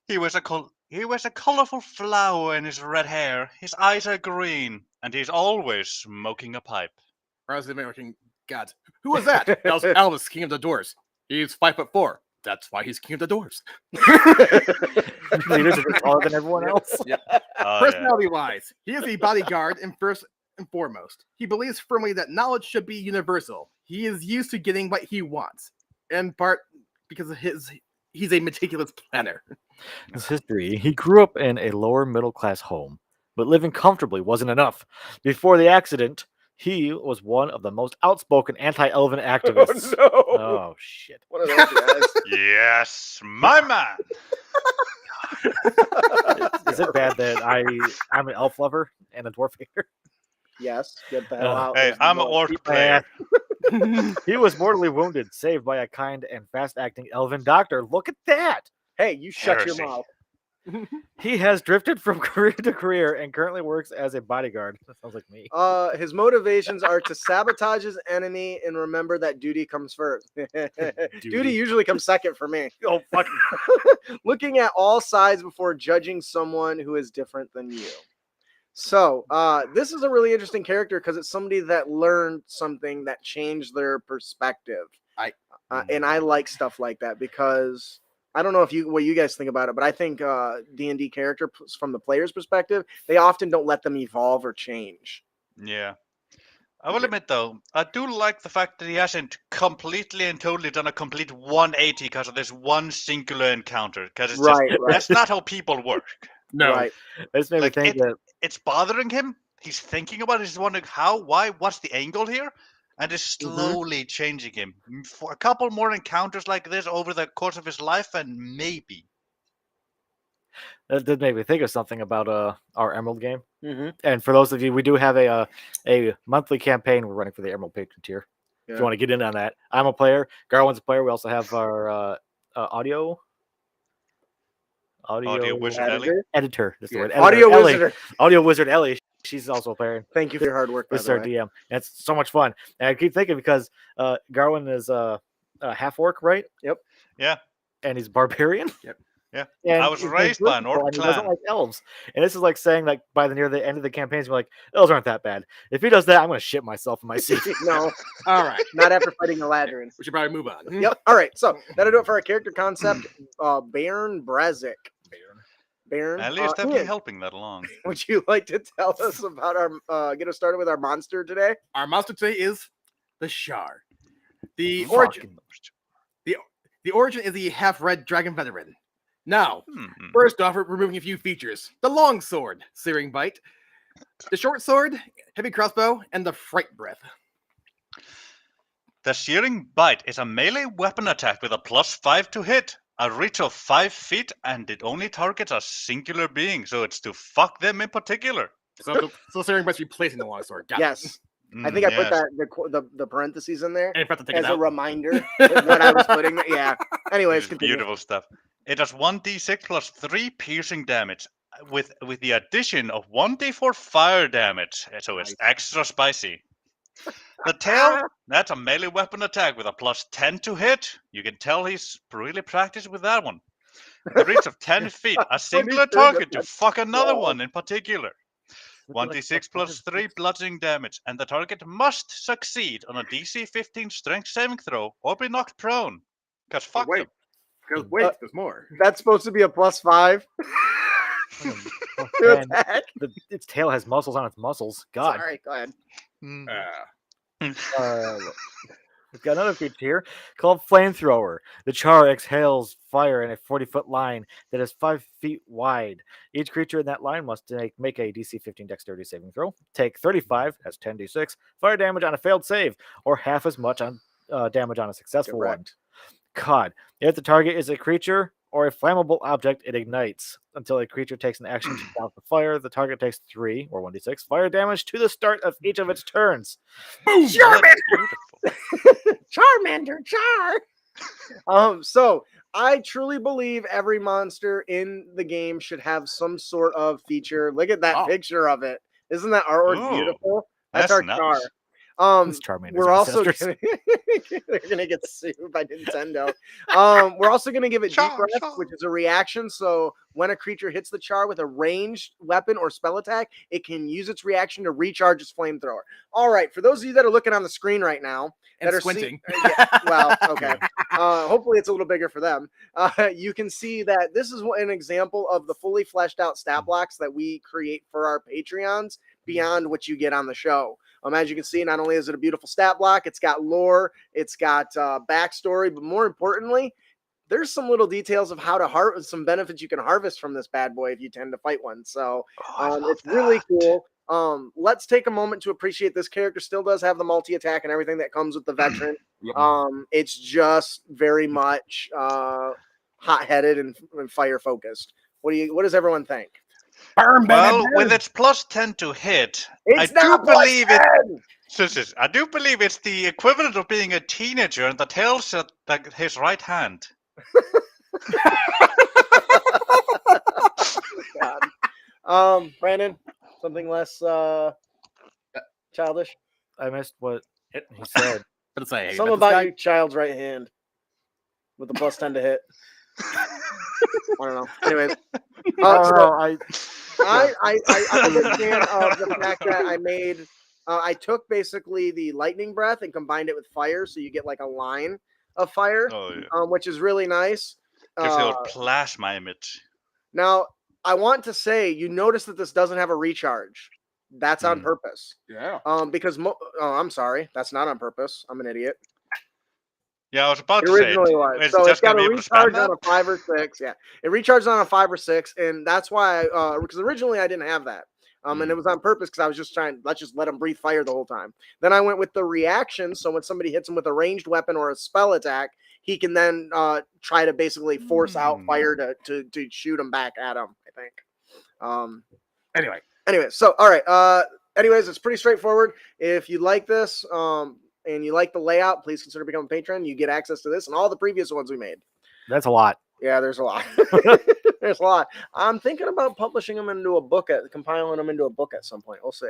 He wears a colorful flower in his red hair. His eyes are green, and he's always smoking a pipe. I was thinking, God, who was that? That was Elvis, King of the Doors. He's 5'4". That's why he's King of the Doors. Leaders are just taller than everyone else. Personality-wise, he is a bodyguard and first and foremost, he believes firmly that knowledge should be universal. He is used to getting what he wants, in part because of he's a meticulous planner. His history: he grew up in a lower middle class home, but living comfortably wasn't enough. Before the accident, he was one of the most outspoken anti-elven activists. no! Oh shit! One of those guys. Yes, my man. Is it bad that I'm an elf lover and a dwarf hater? Yes, get the hell out. Hey, There's the I'm an door. orc Keep my player. ass. He was mortally wounded, saved by a kind and fast-acting elven doctor. Look at that! Hey, you shut your Heresy. mouth. He has drifted from career to career and currently works as a bodyguard. That sounds like me. His motivations are to sabotage his enemy and remember that duty comes first. Duty usually comes second for me. Oh, fuck. Looking at all sides before judging someone who is different than you. So, this is a really interesting character because it's somebody that learned something that changed their perspective. And I like stuff like that because I don't know what you guys think about it, but I think D&D character from the player's perspective, they often don't let them evolve or change. Yeah. I will admit though, I do like the fact that he hasn't completely and totally done a complete 180 because of this one singular encounter. Because it's Right. that's not how people work. No, Right. This made me Like, think that It's bothering him. He's thinking about it. He's wondering how, why, what's the angle here, and it's slowly changing him. For a couple more encounters like this over the course of his life, and maybe. that did make me think of something about our Emerald game. Mm-hmm. And for those of you, we do have a monthly campaign we're running for the Emerald Patron tier. If you want to get in on that, I'm a player. Garwin's a player. We also have our audio Wizard Ellie. editor. That's the word. Audio Editor, Ellie. wizard. Audio wizard Ellie. She's also a player. Thank you for your hard work. By This is the our way. DM. And it's so much fun. And I keep thinking because Garwin is a half orc, right? Yep. Yeah. And he's barbarian. Yep. Yeah. And I was he's raised by an beautiful, orc and he doesn't clan. like elves. And this is like saying like by near the end of the campaigns, we're like, elves aren't that bad. If he does that, I'm gonna shit myself in my seat. No, all right, not after fighting the Ladrin. we should probably move on. Yep. All right. So that'll do it for our character concept. Baron Brezik. Baron. Ellie is definitely Ian, helping that along. would you like to tell us about our get us started with our monster today? Our monster today is the Shar. The Fucking origin. The origin is the half-red dragon veteran. Now, first off, we're removing a few features: the long sword, searing bite; the short sword, heavy crossbow; and the fright breath. The Searing Bite is a melee weapon attack with a +5 to hit, a reach of 5 feet, and it only targets a singular being, so it's to fuck them in particular. So searing bite's replacing the long sword. Got it. Yes. I think I put Yes. that the parentheses in there And if I have to take as it a out. reminder of what I was putting. Yeah. Anyways, It's continue. beautiful stuff. It does 1d6 plus 3 piercing damage with the addition of 1d4 fire damage, so it's extra spicy. The tail, that's a melee weapon attack with a +10 to hit. You can tell he's really practiced with that one. The reach of 10 feet, a singular target to fuck another one in particular. 1d6 plus 3 bludgeoning damage, and the target must succeed on a DC 15 strength saving throw or be knocked prone. Because fuck them. Because wait, there's more. That's supposed to be a +5. And its tail has muscles on its muscles. God. Sorry, go ahead. We've got another feature here called Flamethrower. The Char exhales fire in a 40-foot line that is 5 feet wide. Each creature in that line must make a DC 15 dexterity saving throw, take 35, that's 10d6, fire damage on a failed save, or half as much on damage on a successful one. God, if the target is a creature or a flammable object, it ignites. Until a creature takes an action to douse the fire, the target takes 3 or 1d6 fire damage to the start of each of its turns. Boom! Charmander, Char. So I truly believe every monster in the game should have some sort of feature. Look at that picture of it. Isn't that artwork Ooh, beautiful? that's our nice. Char. Who's Charmander's We're also ancestors? they're gonna get sued by Nintendo. We're also gonna give it deep Char, breath, char. which is a reaction. So when a creature hits the char with a ranged weapon or spell attack, it can use its reaction to recharge its flamethrower. All right, for those of you that are looking on the screen right now, And that are squinting. well, okay. Hopefully it's a little bigger for them. You can see that this is an example of the fully fleshed out stat blocks that we create for our Patreons beyond what you get on the show. As you can see, not only is it a beautiful stat block, it's got lore, it's got backstory, but more importantly, there's some little details of how to harvest, some benefits you can harvest from this bad boy if you tend to fight one. So it's really cool. Let's take a moment to appreciate this character. Still does have the multi-attack and everything that comes with the veteran. It's just very much hot-headed and fire focused. What does everyone think? Burn, Well, baby, with burn. its plus 10 to hit, It's I do not plus believe it. 10! I do believe it's the equivalent of being a teenager and the tails at his right hand. God. Brandon, something less childish. I missed what he said. Let's say, Something about your child's right hand with the plus 10 to hit. I don't know. Anyways, I'm a big fan of the fact that I made. I took basically the lightning breath and combined it with fire, so you get like a line of fire, Oh, yeah. which is really nice. Gives you a plasma image. Now, I want to say, you notice that this doesn't have a recharge. That's on purpose. Yeah. Because I'm sorry, that's not on purpose. I'm an idiot. Yeah, I was about It to say originally was. it's So it's just got gonna a be able to spam recharge on that. a 5 or 6. Yeah, it recharges on a 5 or 6, and that's why. Because originally I didn't have that. And it was on purpose because I was just trying. Let's just let him breathe fire the whole time. Then I went with the reaction. So when somebody hits him with a ranged weapon or a spell attack, he can then try to basically force out fire to shoot him back at him. I think. Anyway, so all right. Anyways, it's pretty straightforward. If you like this, and you like the layout, please consider becoming a patron. You get access to this and all the previous ones we made. That's a lot. Yeah, there's a lot. There's a lot. I'm thinking about publishing them into a book, compiling them into a book at some point. We'll see.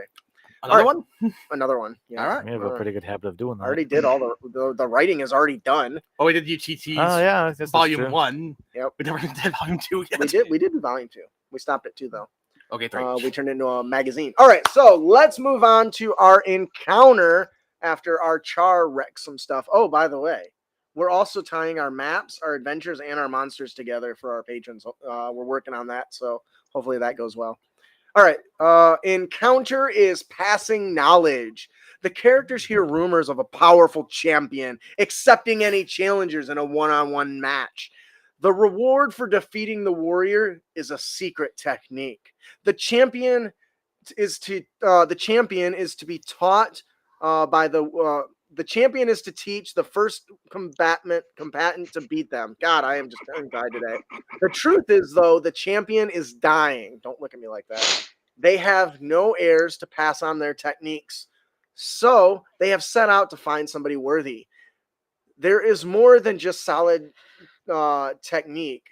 Another one? Another one. Yeah. All right. We have a pretty good habit of doing I that. already did all the writing is already done. Oh, we did UTT's Oh yeah, I guess that's volume true. 1. Yep. We never did volume 2 yet. We did do volume 2. We stopped at 2 though. Okay, 3. We turned it into a magazine. All right, so let's move on to our encounter after our char wrecked some stuff. Oh, by the way, we're also tying our maps, our adventures, and our monsters together for our patrons. We're working on that, so hopefully that goes well. All right, encounter is passing knowledge. The characters hear rumors of a powerful champion accepting any challengers in a one-on-one match. The reward for defeating the warrior is a secret technique. The champion is to be taught by the champion is to teach the first combatant to beat them. God, I am just tongue tied today. The truth is, though, the champion is dying. Don't look at me like that. They have no heirs to pass on their techniques, so they have set out to find somebody worthy. There is more than just solid technique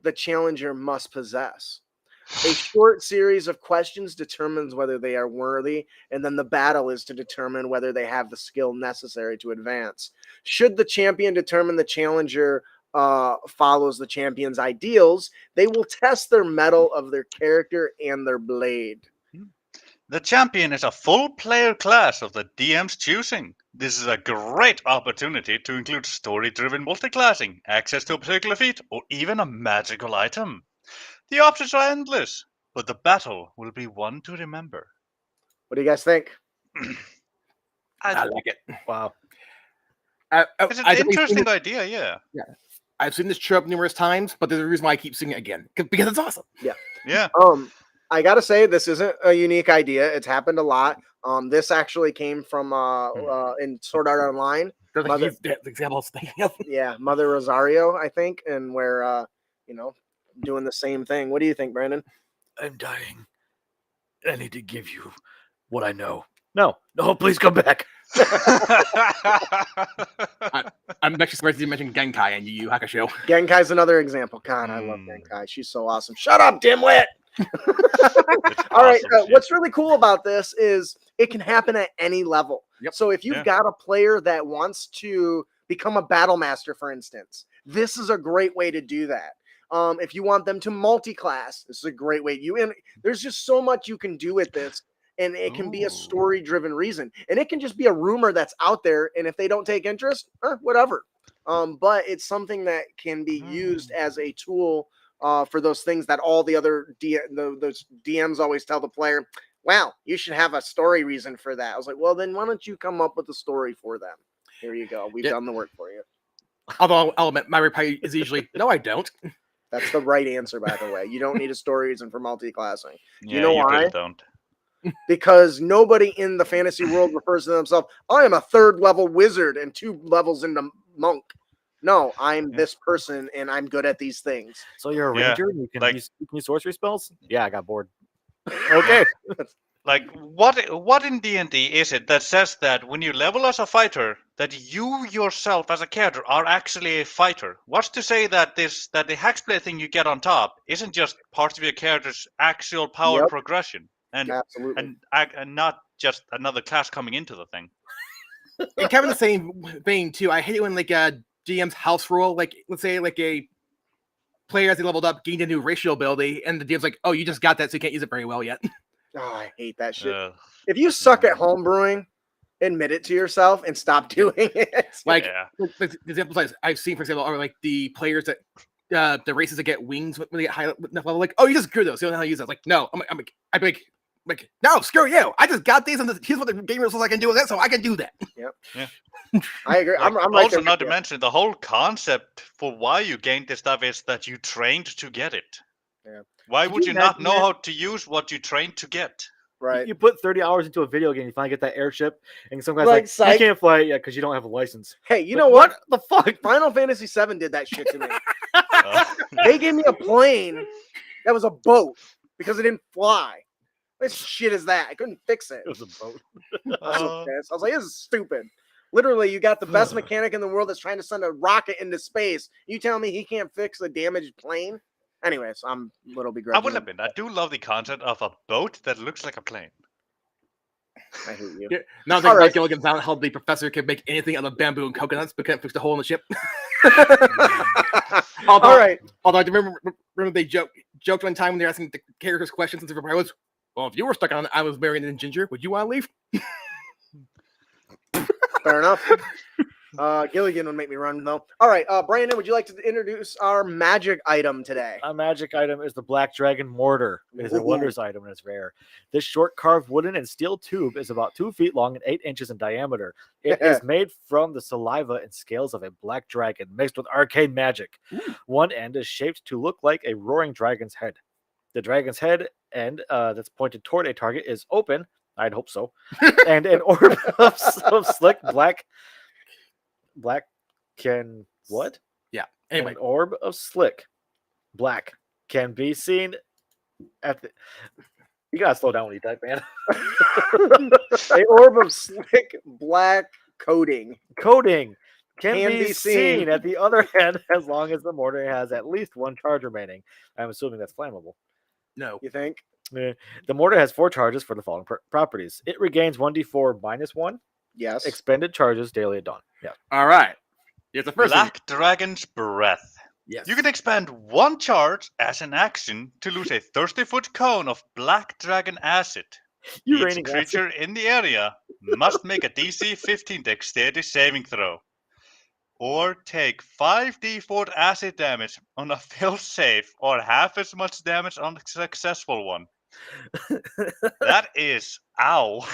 the challenger must possess. A short series of questions determines whether they are worthy, and then the battle is to determine whether they have the skill necessary to advance. Should the champion determine the challenger follows the champion's ideals, they will test their mettle of their character and their blade. The champion is a full player class of the DM's choosing. This is a great opportunity to include story-driven multiclassing, access to a particular feat, or even a magical item. The options are endless, but the battle will be one to remember. What do you guys think? I like it. Wow. It's an interesting idea, yeah. I've seen this show up numerous times, but there's a reason why I keep seeing it again. Because it's awesome. Yeah. I gotta say, this isn't a unique idea. It's happened a lot. This actually came from in Sword Art Online. There's like the examples thinking of. Yeah, Mother Rosario, I think, and where doing the same thing. What do you think, Brandon? I'm dying. I need to give you what I know. No, please come back. I'm actually surprised you mentioned Genkai and Yu Yu Hakusho. Genkai's another example. God, I love Genkai. She's so awesome. Shut up, dimwit! All right. What's really cool about this is It can happen at any level. Yep. So if you've got a player that wants to become a battle master, for instance, this is a great way to do that. If you want them to multi-class, this is a great way. There's just so much you can do with this, and it can be a story-driven reason, and it can just be a rumor that's out there. And if they don't take interest, whatever. But it's something that can be used as a tool for those things that all the other those DMs always tell the player, wow, you should have a story reason for that. I was like, well, then why don't you come up with a story for them? Here you go. We've done the work for you. Although I'll admit, my reply is usually, no, I don't. That's the right answer, by the way. You don't need a story reason for multi-classing. Yeah, you know why? Really don't. Because nobody in the fantasy world refers to themselves, I am a 3rd level wizard and 2 levels into monk. No, I'm this person and I'm good at these things. So you're a ranger and you can use sorcery spells? Yeah, I got bored. Okay. Like, what in D&D is it that says that when you level as a fighter, that you yourself as a character are actually a fighter? What's to say that the hexblade thing you get on top isn't just part of your character's actual power progression, and absolutely, and not just another class coming into the thing? And kind of the same vein too. I hate it when like GM's house rule, like let's say like a player as they leveled up gained a new racial ability, and the DM's like, oh, you just got that, so you can't use it very well yet. Oh, I hate that shit. If you suck at homebrewing, admit it to yourself and stop doing it. Like the examples I've seen, for example, are like the players that the races that get wings when they get high enough level. Like, oh, you just screw those. You don't know how to use it. Like, no, I'm like, no, screw you. I just got these, and here's what the game rules I can do with it, so I can do that. Yep. Yeah. I agree. Like, I'm also not to mention the whole concept for why you gained this stuff is that you trained to get it. Yeah. Why would you not know how to use what you trained to get? Right. You put 30 hours into a video game, you finally get that airship, and some guy's like, you can't fly it yet because you don't have a license. Hey, you know what? The fuck? Final Fantasy VII did that shit to me. They gave me a plane that was a boat because it didn't fly. What shit is that? I couldn't fix it. It was a boat. I was like, this is stupid. Literally, you got the best mechanic in the world that's trying to send a rocket into space. You tell me he can't fix a damaged plane? Anyways, I'm a little begrudging. I will admit, I do love the concept of a boat that looks like a plane. I hate you. Yeah. Now that Mike Gilligan's out, how the professor can make anything out of bamboo and coconuts, but can't fix the hole in the ship. Although I remember they joked one time when they're asking the characters questions, and the reply was, well, if you were stuck on I was married in Ginger, would you want to leave? Fair enough. Gilligan would make me run, though. All right, Brandon, would you like to introduce our magic item today? Our magic item is the Black Dragon Mortar. It is a wondrous item and it's rare. This short carved wooden and steel tube is about 2 feet long and 8 inches in diameter. It is made from the saliva and scales of a black dragon mixed with arcane magic. One end is shaped to look like a roaring dragon's head. The dragon's head end that's pointed toward a target is open. I'd hope so. And an orb of slick black can what? Yeah. Anyway, an orb of slick black can be seen at the. You gotta slow down when you type, man. An orb of slick black coating can be seen at the other end as long as the mortar has at least 1 charge remaining. I'm assuming that's flammable. No, you think? The mortar has 4 charges for the following properties. It regains 1d4 -1. Yes. Expended charges daily at dawn. Yeah. All right. Here's the first Black Dragon's Breath. Yes. You can expend 1 charge as an action to lose a 30-foot cone of Black Dragon acid. Each creature in the area must make a DC 15 dexterity saving throw. Or take 5d4 acid damage on a failed save, or half as much damage on a successful one. That is ow.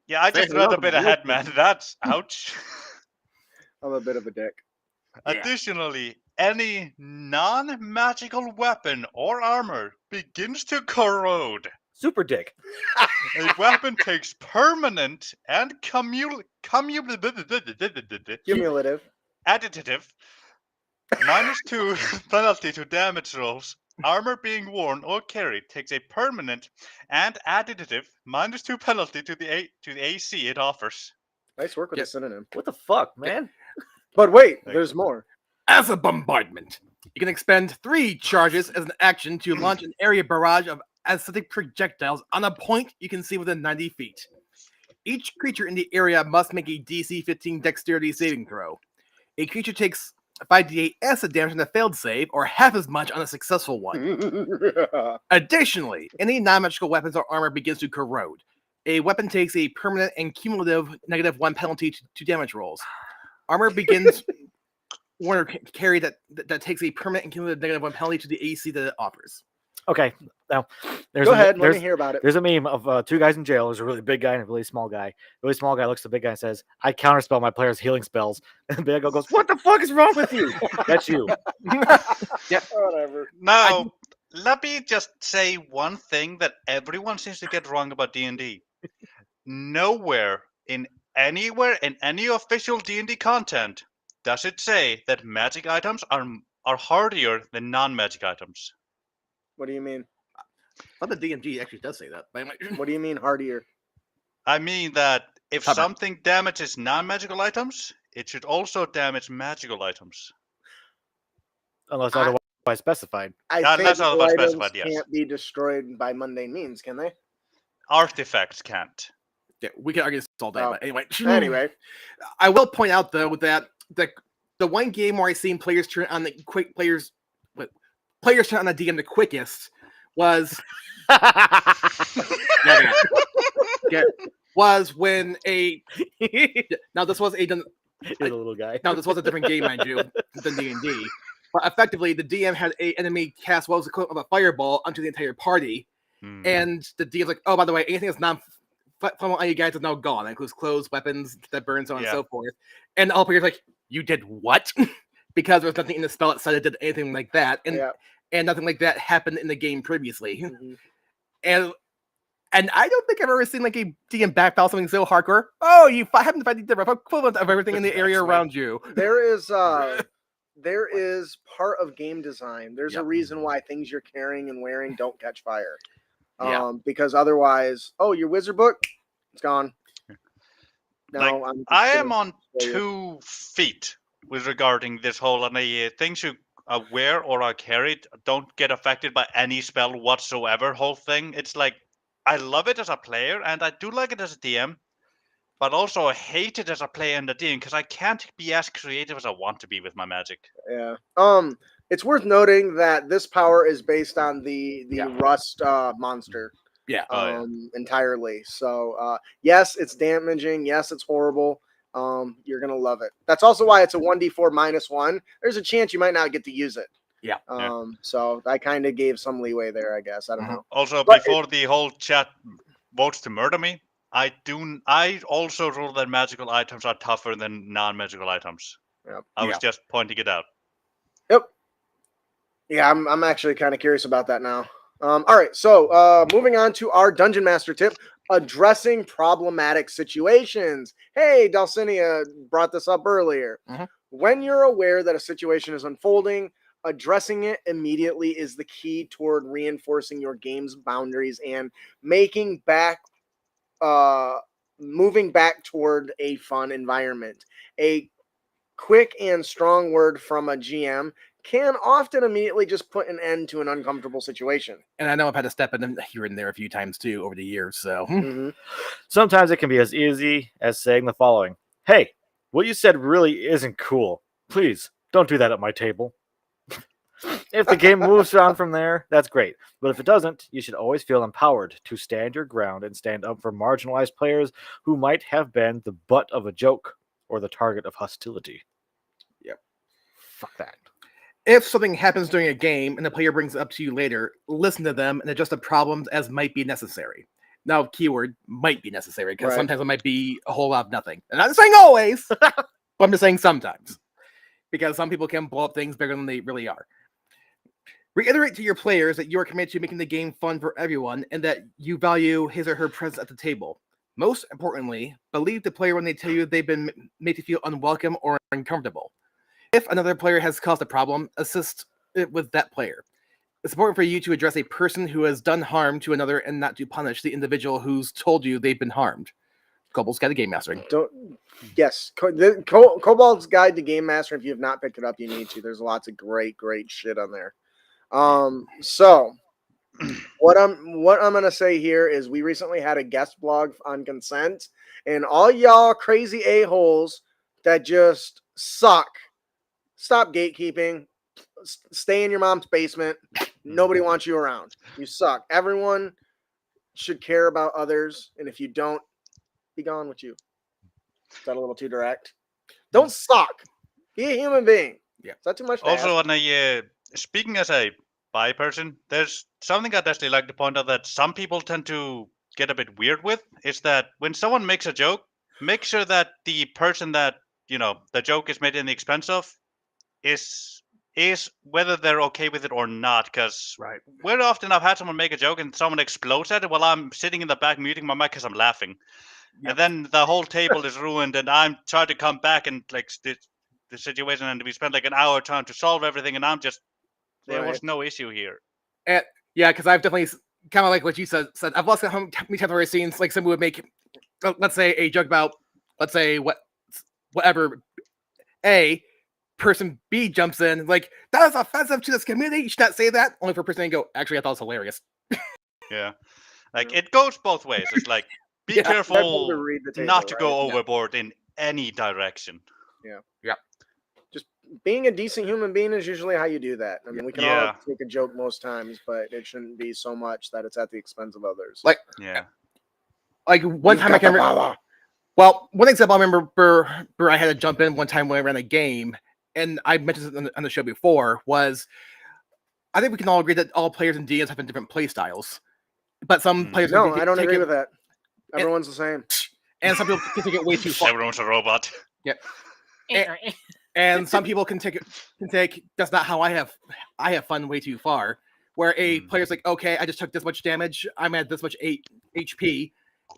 yeah, I just read a bit ahead, man. That's ouch. I'm a bit of a dick. Additionally, any non-magical weapon or armor begins to corrode. Super dick. A weapon takes permanent and cumulative additive -2 penalty to damage rolls. Armor being worn or carried takes a permanent and additive -2 penalty to the AC it offers. Nice work with the synonym. What the fuck, man? But wait, there's more. As a bombardment, you can expend 3 charges as an action to launch an area barrage of acidic projectiles on a point you can see within 90 feet. Each creature in the area must make a DC 15 dexterity saving throw. A creature takes 5d8 acid damage on a failed save, or half as much on a successful one. Additionally, any non-magical weapons or armor begins to corrode. A weapon takes a permanent and cumulative -1 penalty to damage rolls. Armor begins when carry that takes a permanent and cumulative -1 penalty to the AC that it offers. Okay, now Go ahead. Let me hear about it. There's a meme of two guys in jail. There's a really big guy and a really small guy. The really small guy looks at the big guy and says, "I counterspell my players' healing spells." And the big guy goes, "What the fuck is wrong with you?" That's you. Yeah, Whatever. Now, let me just say one thing that everyone seems to get wrong about D&D. Nowhere in anywhere in any official D&D content does it say that magic items are hardier than non-magic items. What do you mean? But the DMG actually does say that. What do you mean hardier? I mean that if Cover. something damages non-magical items, it should also damage magical items. Unless otherwise specified. I think Unless otherwise items specified, yes. can't be destroyed by mundane means, can they? Artifacts can't. Yeah, we can argue this all day, Oh. but anyway. Anyway, I will point out though that the one game where I seen players turn on the players turn on the DM the quickest was was when now this was He's a little guy. this was a different game, mind you, than D&D. But effectively, the DM had an enemy cast what was the equivalent of a fireball onto the entire party, and the DM's like, "Oh, by the way, anything that's non-flammable on you guys is now gone. That includes clothes, weapons that burn, so on and so forth." And all players like, "You did what?" Because there was nothing in the spell that said it did anything like that, and nothing like that happened in the game previously. Mm-hmm. And I don't think I've ever seen like a DM backpedal something so hardcore. Oh, you happen to find the equivalent of everything in the area around you. there is part of game design. There's a reason why things you're carrying and wearing don't catch fire. Because otherwise, your wizard book, it's gone. No, I am on 2 feet with regarding this whole things you wear or are carried don't get affected by any spell whatsoever whole thing. It's like I love it as a player and I do like it as a DM, but also I hate it as a player and a DM because I can't be as creative as I want to be with my magic. Yeah. It's worth noting that this power is based on the rust monster. Yeah. Entirely. So yes, it's damaging. Yes, it's horrible. You're gonna love it. That's also why it's a 1d4 -1. There's a chance you might not get to use it. Yeah. So I kind of gave some leeway there, I guess. I don't know. Also, before the whole chat votes to murder me, I also rule that magical items are tougher than non-magical items. Yep. I was just pointing it out. Yep. Yeah, I'm actually kind of curious about that now. All right, so moving on to our Dungeon Master tip, addressing problematic situations. Hey, Dulcinea brought this up earlier. When you're aware that a situation is unfolding, addressing it immediately is the key toward reinforcing your game's boundaries and moving back toward a fun environment. A quick and strong word from a GM can often immediately just put an end to an uncomfortable situation. And I know I've had to step in here and there a few times too over the years. So Sometimes it can be as easy as saying the following: "Hey, what you said really isn't cool. Please don't do that at my table." If the game moves on from there, that's great. But if it doesn't, you should always feel empowered to stand your ground and stand up for marginalized players who might have been the butt of a joke or the target of hostility. Yep. Fuck that. If something happens during a game and the player brings it up to you later, listen to them and adjust the problems as might be necessary. Now, keyword might be necessary, because sometimes it might be a whole lot of nothing. And I'm not saying always, but I'm just saying sometimes. Because some people can blow up things bigger than they really are. Reiterate to your players that you are committed to making the game fun for everyone and that you value his or her presence at the table. Most importantly, believe the player when they tell you they've been made to feel unwelcome or uncomfortable. If another player has caused a problem, assist it with that player. It's important for you to address a person who has done harm to another and not to punish the individual who's told you they've been harmed. Kobold's Guide to Game Mastering. Yes, Kobold's Guide to Game Mastering. If you have not picked it up, you need to. There's lots of great shit on there. So What I'm gonna say here is we recently had a guest blog on consent, and all y'all crazy a-holes that just suck, stop gatekeeping. Stay in your mom's basement. Nobody wants you around. You suck. Everyone should care about others, and if you don't, be gone with you. Is that a little too direct? Don't suck. Be a human being. Yeah. Is that too much to Also, ask? on a speaking as a bi person, there's something I'd actually like to point out that some people tend to get a bit weird with is that when someone makes a joke, make sure that the person that the joke is made in the expense of is whether they're okay with it or not. Because Right. quite often I've had someone make a joke and someone explodes at it while I'm sitting in the back muting my mic because I'm laughing. Yep. And then the whole table is ruined, and I'm trying to come back and like the situation, and we spent like an hour trying to solve everything, and I'm just there was Right. no issue here. And yeah, because I've definitely kind of like what you said. I've lost how many times I've already seen like someone would make, let's say, a joke about, let's say, whatever. A person B jumps in like, that is offensive to this community. You should not say that. Only for a person to go, actually, I thought it was hilarious. Yeah, like it goes both ways. It's like be Yeah, Better to careful read the table, not to right? go Yeah. overboard in any direction. Just being a decent human being is usually how you do that. I mean, we can all Yeah. take a joke most times, but it shouldn't be so much that it's at the expense of others. Like, Yeah, like one You've time I got can the remember. power. Well, one example I remember where I had to jump in one time when I ran a game, and I mentioned it on the show before, was I think we can all agree that all players in DMs have different play styles. But some players No, can I don't take agree it, with that. Everyone's the same. and some people can take it way too far. everyone's a robot. And some people can take that's not how I have fun way too far. Where a player's like, okay, I just took this much damage, I'm at this much HP,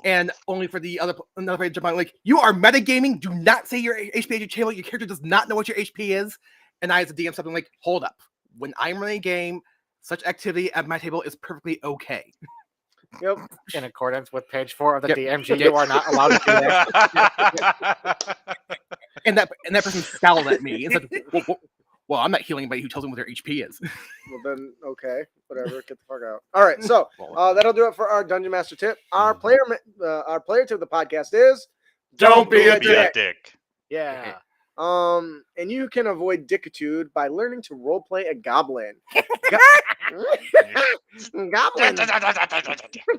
and only for the another player to jump on like, you are metagaming. Do not say your HP at your table. Your character does not know what your HP is. And I, as a DM, something like, hold up. When I'm running a game, such activity at my table is perfectly okay. Yep. In accordance with page 4 of the Yep. DMG, Yep. you are not allowed to do that. And that person scowled at me and said, well, I'm not healing anybody who tells me what their HP is. Well, then, okay. Whatever. Get the fuck out. All right. So that'll do it for our Dungeon Master tip. Our player tip of the podcast is Don't be a Be a dick. Yeah. And you can avoid dickitude by learning to roleplay a goblin.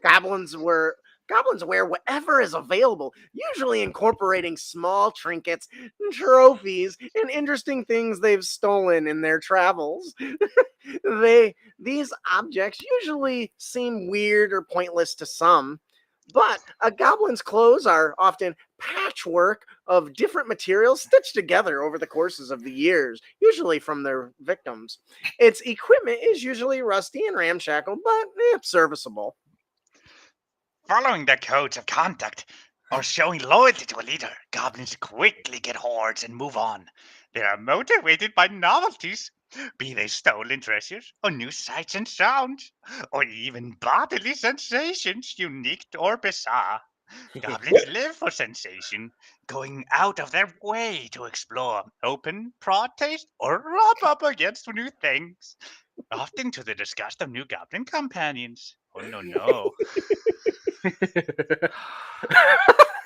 Goblins wear whatever is available, usually incorporating small trinkets, trophies, and interesting things they've stolen in their travels. These objects usually seem weird or pointless to some, but a goblin's clothes are often patchwork of different materials stitched together over the courses of the years, usually from their victims. Its equipment is usually rusty and ramshackle, but serviceable. Following their codes of conduct or showing loyalty to a leader, goblins quickly get hordes and move on. They are motivated by novelties, be they stolen treasures or new sights and sounds, or even bodily sensations, unique or bizarre. Goblins live for sensation, going out of their way to explore, open, prod taste, or rub up against new things, often to the disgust of new goblin companions. Oh no.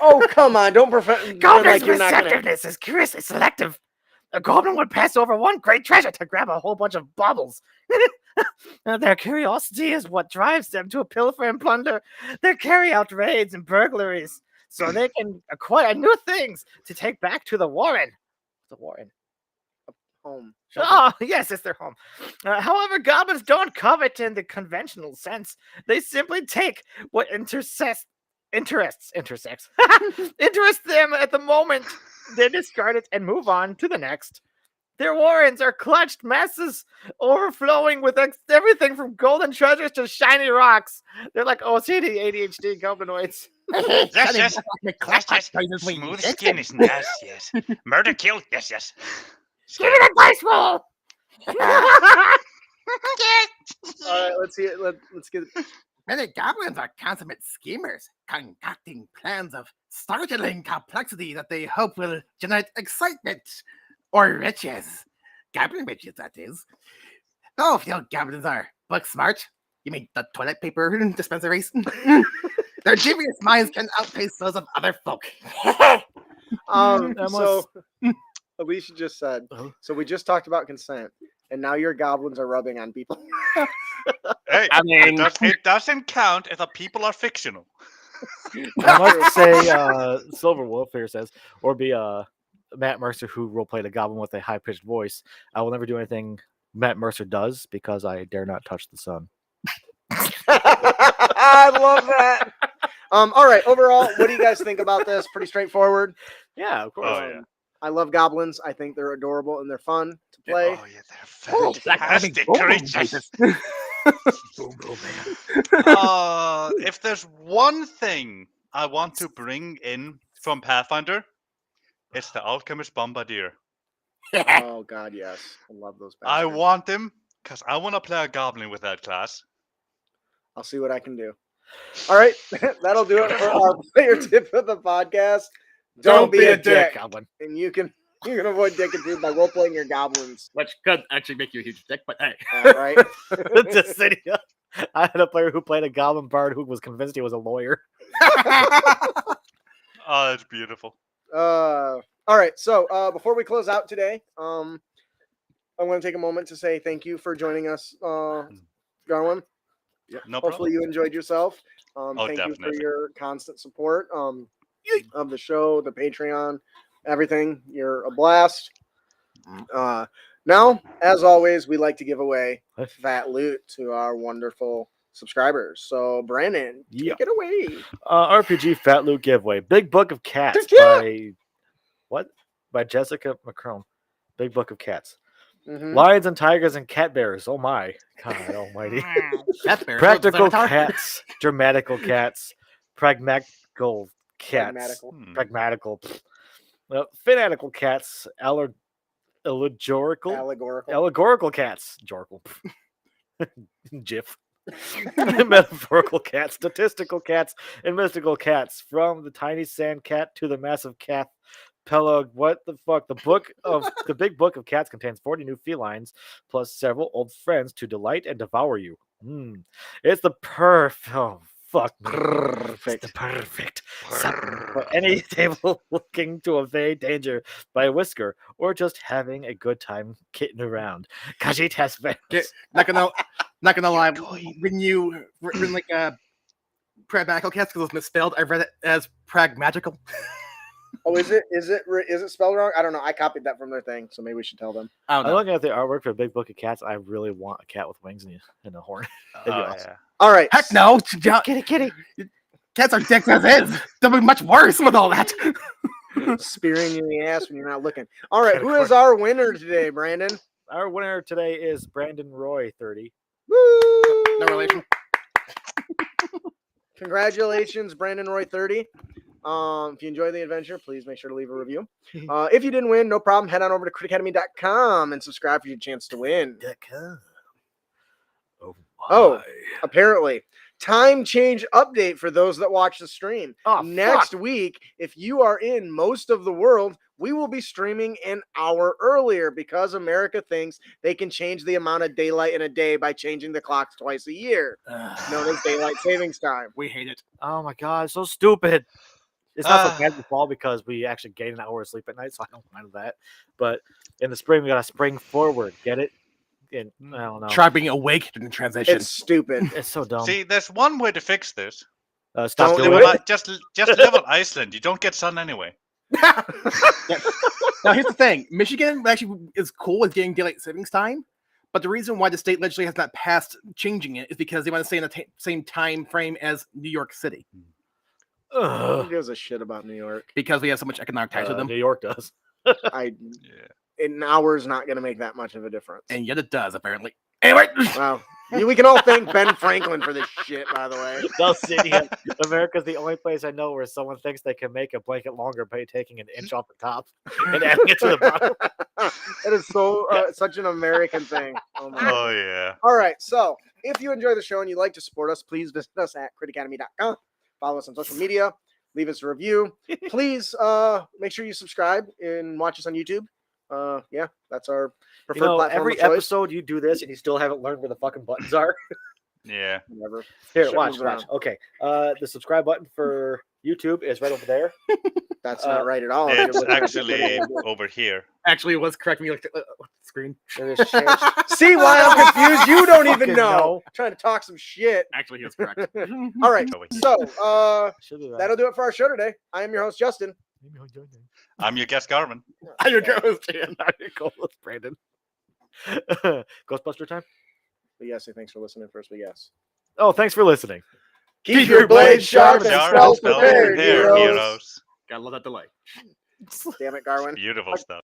Oh, come on. Don't pretend like you're not going to. Is curiously selective. A goblin would pass over one great treasure to grab a whole bunch of baubles. Their curiosity is what drives them to pilfer and plunder. They carry out raids and burglaries so they can acquire new things to take back to the Warren. The Warren. Home. Oh, yes, it's their home. However, goblins don't covet in the conventional sense. They simply take what interests them at the moment. They discard it and move on to the next. Their warrens are clutched messes, overflowing with everything from golden treasures to shiny rocks. They're like OCD, ADHD goblinoids. Yes. Smooth skin is nice, yes. Murder kill, yes. Give it a dice roll. All right, let's see it. Let's get it. Many goblins are consummate schemers, concocting plans of startling complexity that they hope will generate excitement or riches. Goblin riches, that is. Oh, if you know goblins are book smart, You mean the toilet paper dispensaries? Their genius minds can outpace those of other folk. So Alicia just said, Uh-huh. so we just talked about consent, and now your goblins are rubbing on people. Hey, I mean, it doesn't count if the people are fictional. I must say, Silver Wolf here says, or be Matt Mercer who roleplayed a goblin with a high pitched voice. I will never do anything Matt Mercer does because I dare not touch the sun. I love that. All right. Overall, what do you guys think about this? Pretty straightforward. Yeah, of course. Oh, yeah. I love goblins. I think they're adorable and they're fun to play. Oh yeah, they're fantastic creatures. If there's one thing I want to bring in from Pathfinder, it's the Alchemist Bombardier. Oh God, yes, I love those. I Bastards. want them because I want to play a goblin with that class. I'll see what I can do. All right, that'll do it for our player tip of the podcast. Don't be a dick. Goblin. And you can avoid dick and dude by role playing your goblins. which could actually make you a huge dick, but hey. All right. Just sitting up. I had a player who played a goblin bard who was convinced he was a lawyer. Oh, that's beautiful. All right. So before we close out today, I want to take a moment to say thank you for joining us, Garwin. No Hopefully problem. you enjoyed yourself. Oh, Thank you for definitely. your constant support of the show, the Patreon, everything. You're a blast. Now, as always, we like to give away fat loot to our wonderful subscribers. So, Brandon, take it away. RPG Fat Loot giveaway. Big Book of Cats Yeah. by Jessica McCrone. Big Book of Cats. Mhm. Lions and tigers and cat bears. Oh my God Almighty! That's fair. Practical cats, dramatical cats, pragmatical cats, Pragmatical. pragmatical, fanatical cats, allegorical cats, jorkle, gif, metaphorical cats, statistical cats, and mystical cats. From the tiny sand cat to the massive cat. Pelog, what the fuck? The Big Book of Cats contains 40 new felines plus several old friends to delight and devour you. It's the perfect something for any table looking to evade danger by a whisker or just having a good time kidding around. Khajiit has fans. Not gonna lie. When like pragmatical cats because it was misspelled, I read it as pragmatical. Oh, is it spelled wrong? I don't know. I copied that from their thing, so maybe we should tell them. I don't I'm know. looking at the artwork for a Big Book of Cats. I really want a cat with wings and a horn. That'd be awesome. Yeah. All right. Heck no! Kitty. Cats are dicks as is. They'll be much worse with all that. Spearing you in the ass when you're not looking. All right. Who is our winner today, Brandon? Our winner today is Brandon Roy, 30. Woo! No relation. Congratulations, Brandon Roy 30. If you enjoy the adventure, please make sure to leave a review. If you didn't win, no problem. Head on over to critacademy.com and subscribe for your chance to win. Oh, apparently. Time change update for those that watch the stream. Oh, Next week, if you are in most of the world, we will be streaming an hour earlier because America thinks they can change the amount of daylight in a day by changing the clocks twice a year, known as daylight savings time. We hate it. Oh my God, so stupid. It's not so bad in the fall because we actually gain an hour of sleep at night, so I don't mind that. But in the spring, we got to spring forward. Get it? And I don't know. Try being awake during the transition. It's stupid. It's so dumb. See, there's one way to fix this. Stop Don't doing do it. it. Just live on Iceland. You don't get sun anyway. Now here's the thing: Michigan actually is cool with getting daylight savings time, but the reason why the state legislature has not passed changing it is because they want to stay in the same time frame as New York City. Who gives a shit about New York? Because we have so much economic ties with them, New York does. An hour's not going to make that much of a difference. and yet it does apparently. Anyway, Wow. We can all thank Ben Franklin for this shit, by the way. No, city. America's the only place I know where someone thinks they can make a blanket longer by taking an inch off the top and adding it to the bottom. That is so such an American thing. Oh my God. Oh yeah. All right. So if you enjoy the show and you'd like to support us, please visit us at critacademy.com. Follow us on social media. Leave us a review. Please make sure you subscribe and watch us on YouTube. Yeah, that's our preferred platform every of choice. episode you do this and you still haven't learned where the fucking buttons are. Yeah. Whatever. Here, Shit watch, moves watch. around. Okay. The subscribe button for YouTube is right over there. That's not right at all. if It's you're looking at actually the- over here. Actually, it was correct me like screen. It is changed. See why I'm confused? You don't even Fucking know. know. Trying to talk some shit. Actually, he was correct. All right. Over here. So Should be right. that'll do it for our show today. I am your host, Justin. I'm your guest, Garmin. I'm your co-host, Jan. I'm your co-host, Brandon. Ghostbuster time. But yes, say thanks for listening first, but yes. Oh, thanks for listening. Keep your blades sharp and Sharp spells spells prepared, prepared, heroes. heroes. Gotta love that delay. Damn it, Garwin. Beautiful stuff.